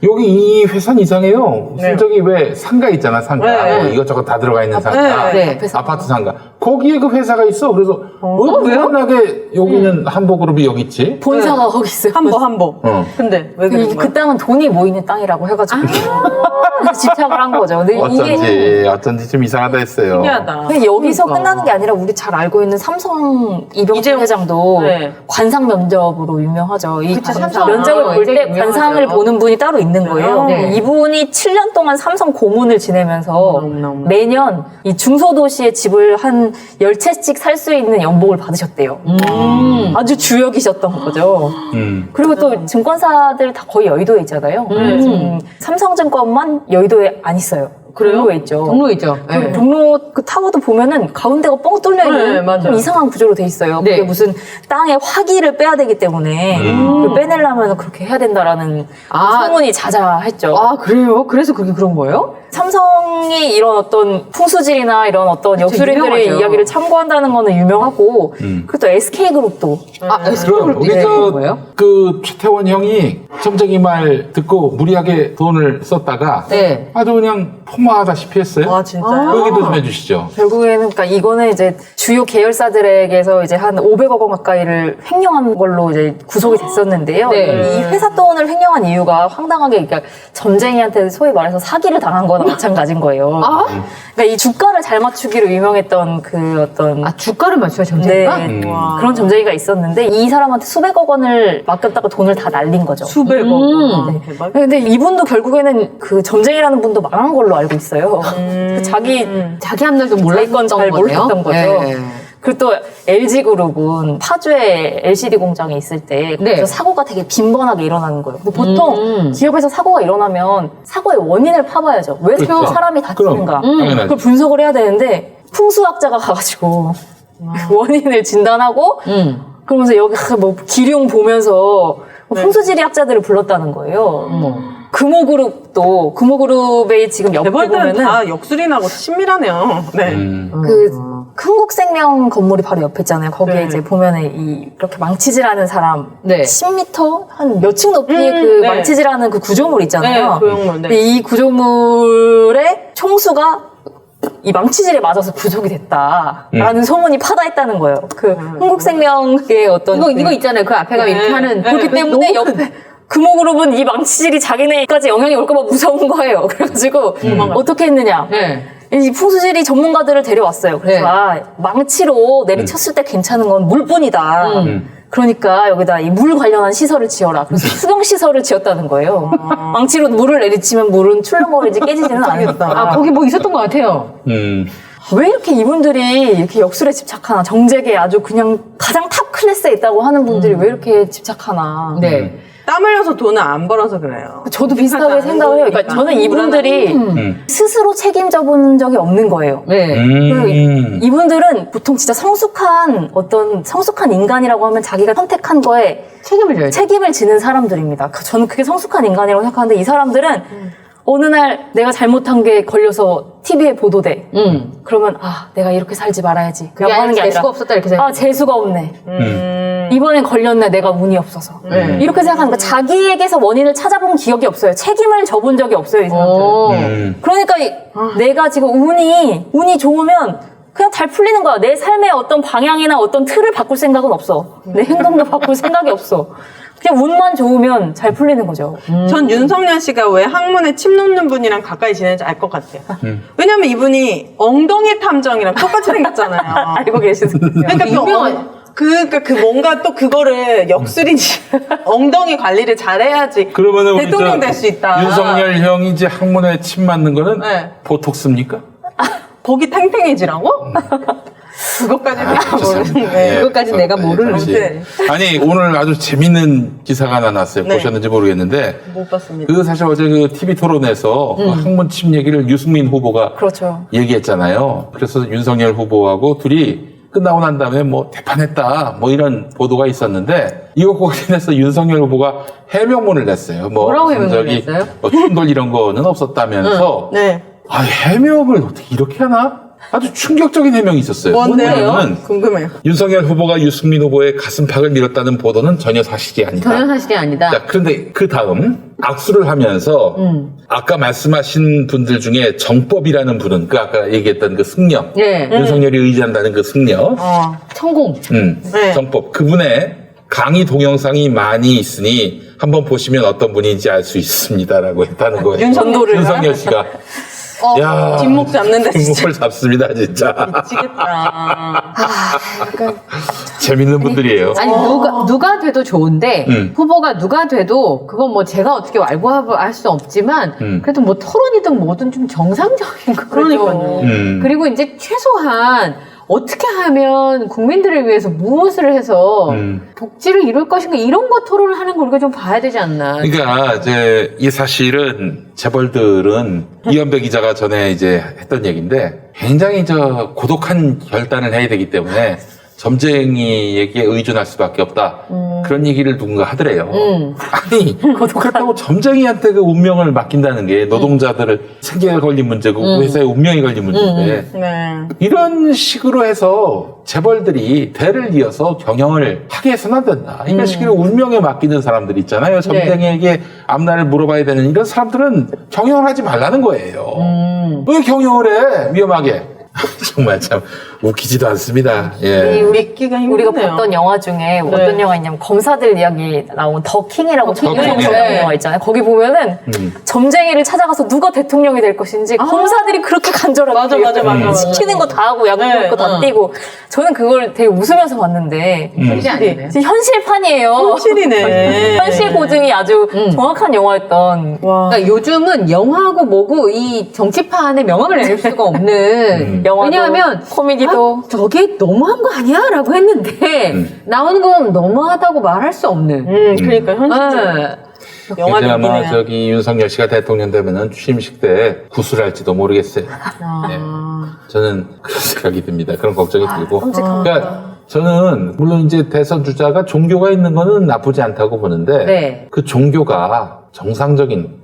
여기 이 회사는 이상해요. 네. 저기 왜 상가 있잖아, 상가. 네. 뭐 이것저것 다 들어가 있는 상가. 네. 아파트 상가. 거기에 그 회사가 있어. 그래서 우연하게 여기는 한보그룹이 여기 있지. 본사가 거기 있어요. 한보. 근데 왜 그런 거야? 그 땅은 돈이 모이는 땅이라고 해가지고 그래서 집착을 한 거죠. 근데 이게 어쩐지 좀 이상하다 했어요. 신기하다. 근데 여기서 그러니까. 끝나는 게 아니라 우리 잘 알고 있는 삼성 이병철 이재용- 회장도 네. 관상 면접으로 유명하죠. 이 그쵸, 관상 삼성. 면접을 볼 때 굉장히 관상을 유명하죠. 보는 분이 따로 있는 거예요. 네. 이분이 7년 동안 삼성 고문을 지내면서 너무너무. 매년 이 중소도시의 집을 한 10채씩 살 수 있는 연봉을 받으셨대요. 아주 주역이셨던 거죠. 그리고 또 증권사들 다 거의 여의도에 있잖아요. 삼성증권만 여의도에 안 있어요. 종로에 있죠. 종로 있죠. 네. 종로 그 타워도 보면은 가운데가 뻥 뚫려 있는 네, 맞아요. 좀 이상한 구조로 돼 있어요. 네. 그게 무슨 땅의 화기를 빼야 되기 때문에 그걸 빼내려면 그렇게 해야 된다라는 소문이 자자했죠. 아, 그래요? 그래서 그렇게 그런 거예요? 삼성이 이런 어떤 풍수질이나 이런 어떤 역술인들의 유명하죠. 이야기를 참고한다는 거는 유명하고, 그리고 또 SK그룹도 아, 그럼 SK그룹도 우리 있는 거예요? 그 최태원 형이 점쟁이 말 듣고 무리하게 돈을 썼다가 네. 아주 그냥 포마하다시피 했어요. 아, 진짜요? 그 얘기도 좀 해주시죠. 결국에는, 그러니까 이거는 이제 주요 계열사들에게서 이제 한 500억 원 가까이를 횡령한 걸로 이제 구속이 됐었는데요. 네. 이 회사 돈을 횡령한 이유가 황당하게, 그러니까 점쟁이한테 소위 말해서 사기를 당한 거나 마찬가지인 거예요. 아? 그러니까 이 주가를 잘 맞추기로 유명했던 그 어떤 아, 주가를 맞춰야 점쟁이가? 네. 와. 그런 점쟁이가 있었는데 이 사람한테 수백억 원을 맡겼다가 돈을 다 날린 거죠. 수백억. 네. 대박. 근데 이분도 결국에는 그 점쟁이라는 분도 망한 걸로 알고 있어요. 그 자기 자기 앞날도 자기 몰랐던 건 잘 거네요? 몰랐던 거죠. 네. 그리고 또 LG그룹은 파주에 LCD 공장이 있을 때 네. 그래서 사고가 되게 빈번하게 일어나는 거예요. 근데 보통 기업에서 사고가 일어나면 사고의 원인을 파봐야죠. 왜 그렇죠. 사람이 다치는가. 그럼, 당연하죠. 그걸 분석을 해야 되는데 풍수학자가 가가지고 그 원인을 진단하고 그러면서 여기 뭐 기룡 보면서 풍수지리학자들을 불렀다는 거예요. 금호그룹의 지금 옆에 대벌들은 보면은 다 역술인하고 친밀하네요. 네. 그 흥국생명 건물이 바로 옆에 있잖아요. 거기에 네. 이제 보면은 이렇게 망치질하는 사람 네. 10m 한 몇 층 높이의 그 네. 망치질하는 그 구조물 있잖아요. 네, 구조물, 네. 근데 이 구조물의 총수가 이 망치질에 맞아서 부족이 됐다라는 소문이 파다했다는 거예요. 그 흥국생명의 어떤 이거 있잖아요. 그 앞에가 이렇게 하는. 그렇기 때문에 옆에 금호그룹은 이 망치질이 자기네까지 영향이 올까봐 무서운 거예요. 그래가지고 어떻게 했느냐? 네. 이 풍수지리 전문가들을 데려왔어요. 그래서 네. 아, 망치로 내리쳤을 때 괜찮은 건 물뿐이다. 그러니까 여기다 이 물 관련한 시설을 지어라. 그래서 수경 시설을 지었다는 거예요. 망치로 물을 내리치면 물은 출렁거리지 깨지지는 않는다. 아, 거기 뭐 있었던 것 같아요. 왜 이렇게 이분들이 이렇게 역술에 집착하나? 정재계 아주 그냥 가장 탑 클래스에 있다고 하는 분들이 왜 이렇게 집착하나? 네. 땀 흘려서 돈을 안 벌어서 그래요. 저도 비슷하게 생각을 해요. 그러니까 저는 이분들이 스스로 책임져 본 적이 없는 거예요. 네. 그리고 이분들은 보통 진짜 성숙한 인간이라고 하면 자기가 선택한 거에 책임을 져야죠. 책임을 지는 사람들입니다. 저는 그게 성숙한 인간이라고 생각하는데 이 사람들은 어느 날 내가 잘못한 게 걸려서 TV에 보도돼. 그러면 아 내가 이렇게 살지 말아야지. 그게 라고 하는 게 재수가 아니라 없었다 이렇게 생각. 아 재수가 없네. 이번엔 걸렸네, 내가 운이 없어서. 이렇게 생각하는 거야. 자기에게서 원인을 찾아본 기억이 없어요. 책임을 져본 적이 없어요, 이 사람들은. 그러니까 내가 지금 운이 좋으면 그냥 잘 풀리는 거야. 내 삶의 어떤 방향이나 어떤 틀을 바꿀 생각은 없어. 내 행동도 바꿀 생각이 없어. 그냥 운만 좋으면 잘 풀리는 거죠. 전 윤석열 씨가 왜 항문에 침 놓는 분이랑 가까이 지내는지 알 것 같아요. 왜냐면 이분이 엉덩이 탐정이랑 똑같이 생겼잖아요. 알고 계시는 그러니까 그 뭔가 또 그거를 역술인지 엉덩이 관리를 잘해야지 그러면은 우리 대통령 될 수 있다. 윤석열 형이 이제 항문에 침 맞는 거는 네. 보톡스입니까? 거기 탱탱해지라고? 그것까지 내가 모르는데. 그것까지 내가 모르는데. 아니 오늘 아주 재밌는 기사가 하나 났어요. 네. 보셨는지 모르겠는데 못 봤습니다. 그 사실 어제 그 TV 토론에서 그 항문 침 얘기를 유승민 후보가 그렇죠. 얘기했잖아요. 그래서 윤석열 후보하고 둘이 끝나고 난 다음에 뭐 대판했다 뭐 이런 보도가 있었는데 이거 관련해서 윤석열 후보가 해명문을 냈어요. 뭐 뭐라고 해명을 저기 냈어요? 뭐 충돌 이런 거는 없었다면서 네. 아 해명을 어떻게 이렇게 하나? 아주 충격적인 해명이 있었어요. 뭔데요? 뭐냐면은 궁금해요. 윤석열 후보가 유승민 후보의 가슴팍을 밀었다는 보도는 전혀 사실이 아니다. 전혀 사실이 아니다. 자, 그런데 그 다음 악수를 하면서 아까 말씀하신 분들 중에 정법이라는 분은 그 아까 얘기했던 그 승려 네. 윤석열이 의지한다는 그 승려 천공. 네. 정법 그분의 강의 동영상이 많이 있으니 한번 보시면 어떤 분인지 알 수 있습니다라고 했다는 거예요. 윤석열 씨가 야, 뒷목 잡는데 진짜 뒷목을 잡습니다 진짜. 미치겠다. 재밌는 분들이에요. 아니 누가 돼도 좋은데 후보가 누가 돼도 그건 뭐 제가 어떻게 왈가왈부할 수 없지만 그래도 뭐 토론이든 뭐든 좀 정상적인 거죠. 그러니까요. 그리고 이제 최소한 어떻게 하면 국민들을 위해서 무엇을 해서 복지를 이룰 것인가 이런 거 토론을 하는 걸 우리가 좀 봐야 되지 않나. 그러니까 이제 이 사실은 재벌들은 이현배 기자가 전에 이제 했던 얘기인데 굉장히 고독한 결단을 해야 되기 때문에 점쟁이에게 의존할 수밖에 없다. 그런 얘기를 누군가 하더래요. 아니 그렇다고 점쟁이한테 그 운명을 맡긴다는 게 노동자들을 생계에 걸린 문제고 회사의 운명이 걸린 문제인데 네. 이런 식으로 해서 재벌들이 대를 이어서 경영을 하게 해서는 안 된다. 이런 식으로 운명에 맡기는 사람들 있잖아요. 점쟁이에게 앞날을 물어봐야 되는 이런 사람들은 경영을 하지 말라는 거예요. 왜 경영을 해? 위험하게. 정말 참 웃기지도 않습니다. 예. 믿기가 힘드네요. 우리가 봤던 영화 중에 어떤 영화 있냐면 검사들 이야기 나온 더 킹이라고 킹. 네. 영화 있잖아요. 거기 보면은 점쟁이를 찾아가서 누가 대통령이 될 것인지 검사들이 그렇게 간절하게 맞아. 시키는 거 다 하고 야구 네. 거 다 뛰고 저는 그걸 되게 웃으면서 봤는데 그게 아니네. 진짜 현실판이에요. 현실이네. 현실 고증이 아주 정확한 영화였던. 와. 그러니까 요즘은 영화고 뭐고 이 정치판에 명함을 내릴 수가 없는 영화도 왜냐하면 코미디도 저게 너무한 거 아니야? 라고 했는데 나오는 건 너무하다고 말할 수 없는 그러니까 현실적. 네. 영화 이제 아마 느끼네요. 저기 윤석열 씨가 대통령 되면은 취임식 때 구술할지도 모르겠어요. 네. 저는 그런 생각이 듭니다. 그런 걱정이 들고. 그러니까 저는 물론 이제 대선 주자가 종교가 있는 거는 나쁘지 않다고 보는데 네. 그 종교가 정상적인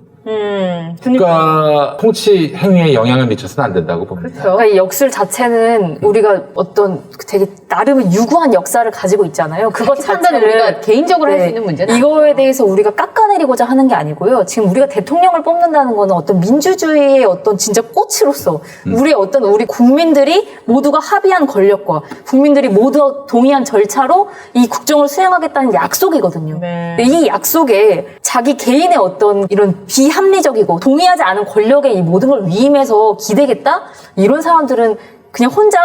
그러니까 그러니까 통치 행위에 영향을 미쳐서는 안 된다고 봅니다. 그렇죠. 그러니까 이 역술 자체는 우리가 어떤 되게 나름 유구한 역사를 가지고 있잖아요. 그것 판단은 자체를 우리가 개인적으로 할 수 있는 문제는 이거에 대해서 우리가 깎아내리고자 하는 게 아니고요. 지금 우리가 대통령을 뽑는다는 거는 어떤 민주주의의 어떤 진짜 꽃으로서 우리 국민들이 모두가 합의한 권력과 국민들이 모두 동의한 절차로 이 국정을 수행하겠다는 약속이거든요. 네. 근데 이 약속에 자기 개인의 어떤 이런 비합리적이고 동의하지 않은 권력의 이 모든 걸 위임해서 기대겠다? 이런 사람들은 그냥 혼자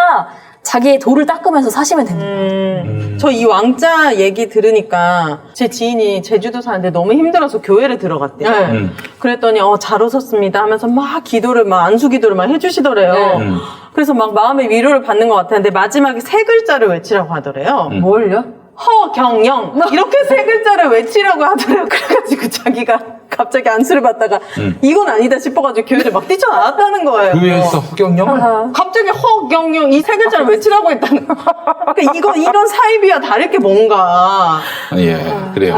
자기의 도를 닦으면서 사시면 됩니다. 저 이 왕자 얘기 들으니까 제 지인이 제주도 사는데 너무 힘들어서 교회를 들어갔대요. 그랬더니 잘 오셨습니다 하면서 막 기도를 막 안수 기도를 막 해주시더래요. 그래서 막 마음의 위로를 받는 것 같았는데 마지막에 세 글자를 외치라고 하더래요. 뭘요? 허경영 이렇게 세 글자를 외치라고 하더래요. 그래가지고 자기가 갑자기 안수를 받다가 이건 아니다 싶어가지고 교회를 막 뛰쳐나왔다는 거예요. 교회에서 허경영을 갑자기 허경영 이 세 글자를 외치라고 했다는 거. 그러니까 이런 사이비와 다를 게 뭔가 예 그래요.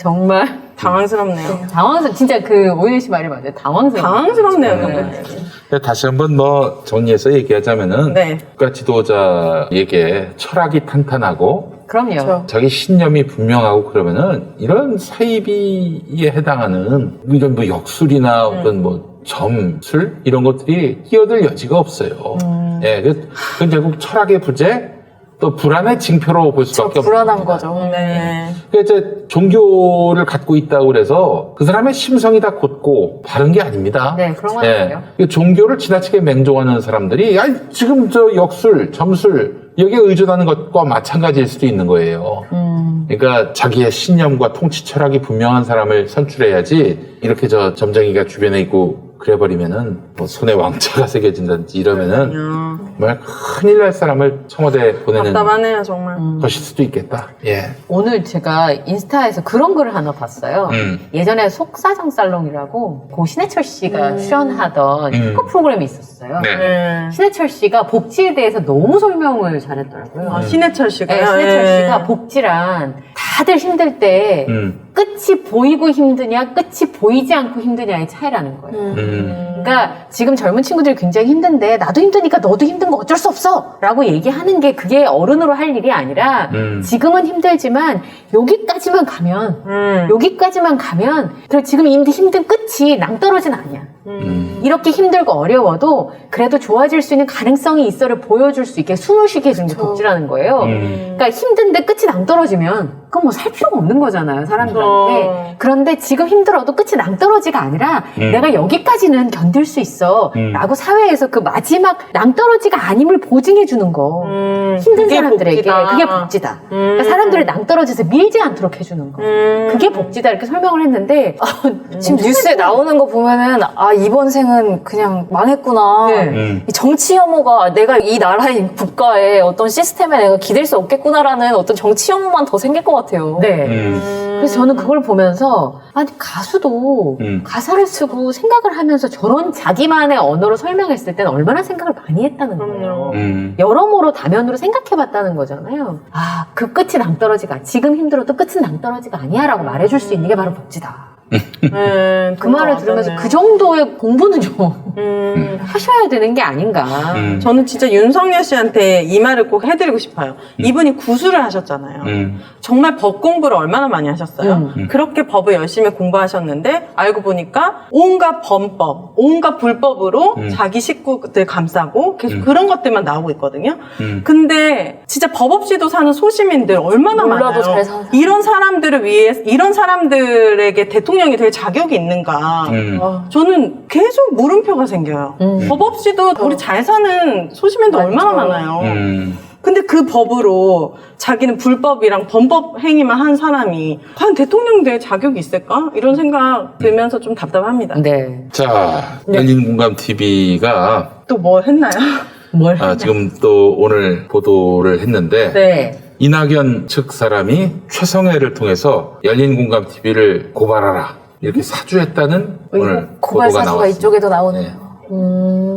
정말 당황스럽네요. 진짜 그 오윤희 씨 말이 맞아요. 당황스럽네요. 정말. 다시 한번 뭐 정리해서 얘기하자면은 네. 국가 지도자에게 철학이 탄탄하고 그럼요. 그렇죠. 자기 신념이 분명하고 그러면은 이런 사이비에 해당하는 이런 뭐 역술이나 어떤 뭐 점술 이런 것들이 끼어들 여지가 없어요. 예, 그건 결국 철학의 부재 또 불안의 징표로 볼 수밖에 없는 불안한 겁니다. 거죠. 네. 그러니까 이제 종교를 갖고 있다고 그래서 그 사람의 심성이 다 곧고 바른 게 아닙니다. 네, 그런 건 예. 아니에요. 그 종교를 지나치게 맹종하는 사람들이 지금 저 역술, 점술 여기에 의존하는 것과 마찬가지일 수도 있는 거예요. 그러니까 자기의 신념과 통치 철학이 분명한 사람을 선출해야지 이렇게 저 점쟁이가 주변에 있고 그래버리면은 뭐 손에 왕자가 새겨진다든지 이러면은 정말 큰일 날 사람을 청와대에 보내는 답답하네요, 정말. 것일 수도 있겠다. 예. 오늘 제가 인스타에서 그런 글을 하나 봤어요. 예전에 속사정 살롱이라고 고 신해철 씨가 출연하던 힐커 프로그램이 있었어요. 네. 네. 신해철 씨가 복지에 대해서 너무 설명을 잘했더라고요. 아, 신해철 씨가요? 네, 신해철 예. 씨가 복지란 다들 힘들 때 끝이 보이고 힘드냐, 끝이 보이지 않고 힘드냐의 차이라는 거예요. 그러니까 지금 젊은 친구들이 굉장히 힘든데 나도 힘드니까 너도 힘든 거 어쩔 수 없어! 라고 얘기하는 게 그게 어른으로 할 일이 아니라 지금은 힘들지만 여기까지만 가면 여기까지만 가면 그리고 지금 힘든 끝이 낭떠러진 아니야. 이렇게 힘들고 어려워도 그래도 좋아질 수 있는 가능성이 있어를 보여줄 수 있게 숨을 쉬게 해주는 게 복지라는 거예요. 그러니까 힘든데 끝이 낭떠러지면 그건 뭐 살 필요가 없는 거잖아요, 사람들한테. 그런데 지금 힘들어도 끝이 낭떠러지가 아니라 내가 여기까지는 견딜 수 있어 라고 사회에서 그 마지막 낭떠러지가 아님을 보증해주는 거. 힘든 그게 사람들에게 복지다. 그게 복지다. 그러니까 사람들을 낭떠러지에서 밀지 않도록 해주는 거. 그게 복지다 이렇게 설명을 했는데 지금 뉴스에 나오는 거 보면은 아 이번 생은 그냥 망했구나. 네. 이 정치 혐오가 내가 이 나라의 국가의 어떤 시스템에 내가 기댈 수 없겠구나라는 어떤 정치 혐오만 더 생길 것 같아요. 네. 그래서 저는 그걸 보면서 아니 가수도 가사를 쓰고 생각을 하면서 저런 자기만의 언어로 설명했을 때는 얼마나 생각을 많이 했다는 거예요. 여러모로 다면으로 생각해봤다는 거잖아요. 아, 그 끝이 낭떠러지가 지금 힘들어도 끝은 낭떠러지가 아니야라고 말해줄 수 있는 게 바로 복지다. 네, 그 말을 들으면서 그 정도의 공부는 좀 하셔야 되는 게 아닌가. 저는 진짜 윤석열 씨한테 이 말을 꼭 해드리고 싶어요. 이분이 구술을 하셨잖아요. 정말 법 공부를 얼마나 많이 하셨어요? 그렇게 법을 열심히 공부하셨는데 알고 보니까 온갖 범법, 온갖 불법으로 자기 식구들 감싸고 계속 그런 것들만 나오고 있거든요. 근데 진짜 법 없이도 사는 소시민들 얼마나 몰라도 많아요. 잘 사는 사람. 이런 사람들을 위해 이런 사람들에게 대통령이 될 자격이 있는가? 저는 계속 물음표가 생겨요. 법 없이도 우리 잘 사는 소시민들 얼마나 많아요. 근데 그 법으로 자기는 불법이랑 범법 행위만 한 사람이 과연 대통령 될 자격이 있을까? 이런 생각 들면서 좀 답답합니다. 네. 자, 열린공감TV가 또 뭐 했나요? 뭘? 지금 또 오늘 보도를 했는데 네. 이낙연 측 사람이 최성애를 통해서 열린공감TV를 고발하라 이렇게 사주했다는 오늘 고발 보도가 사주가 나왔습니다. 이쪽에도 나오네요.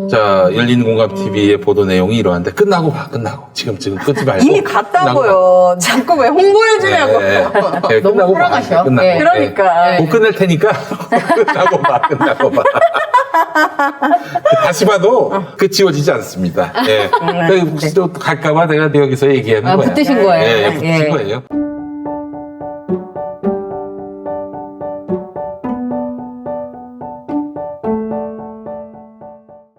자, 열린공감TV의 보도 내용이 이러한데 끝나고 봐, 끝나고. 지금 끊지 말고. 이미 갔다고요. 자꾸 왜 홍보해주냐고. 네, 너무 끝나고 봐. 돌아가셔. 끝나고. 네. 그러니까. 못 끝낼 테니까 끝나고 봐. 다시 봐도 그 지워지지 않습니다. 예. 혹시 또 갈까봐 내가 여기서 얘기하는 거예요. 붙으신 거예요. 예, 붙으신 예. 거예요.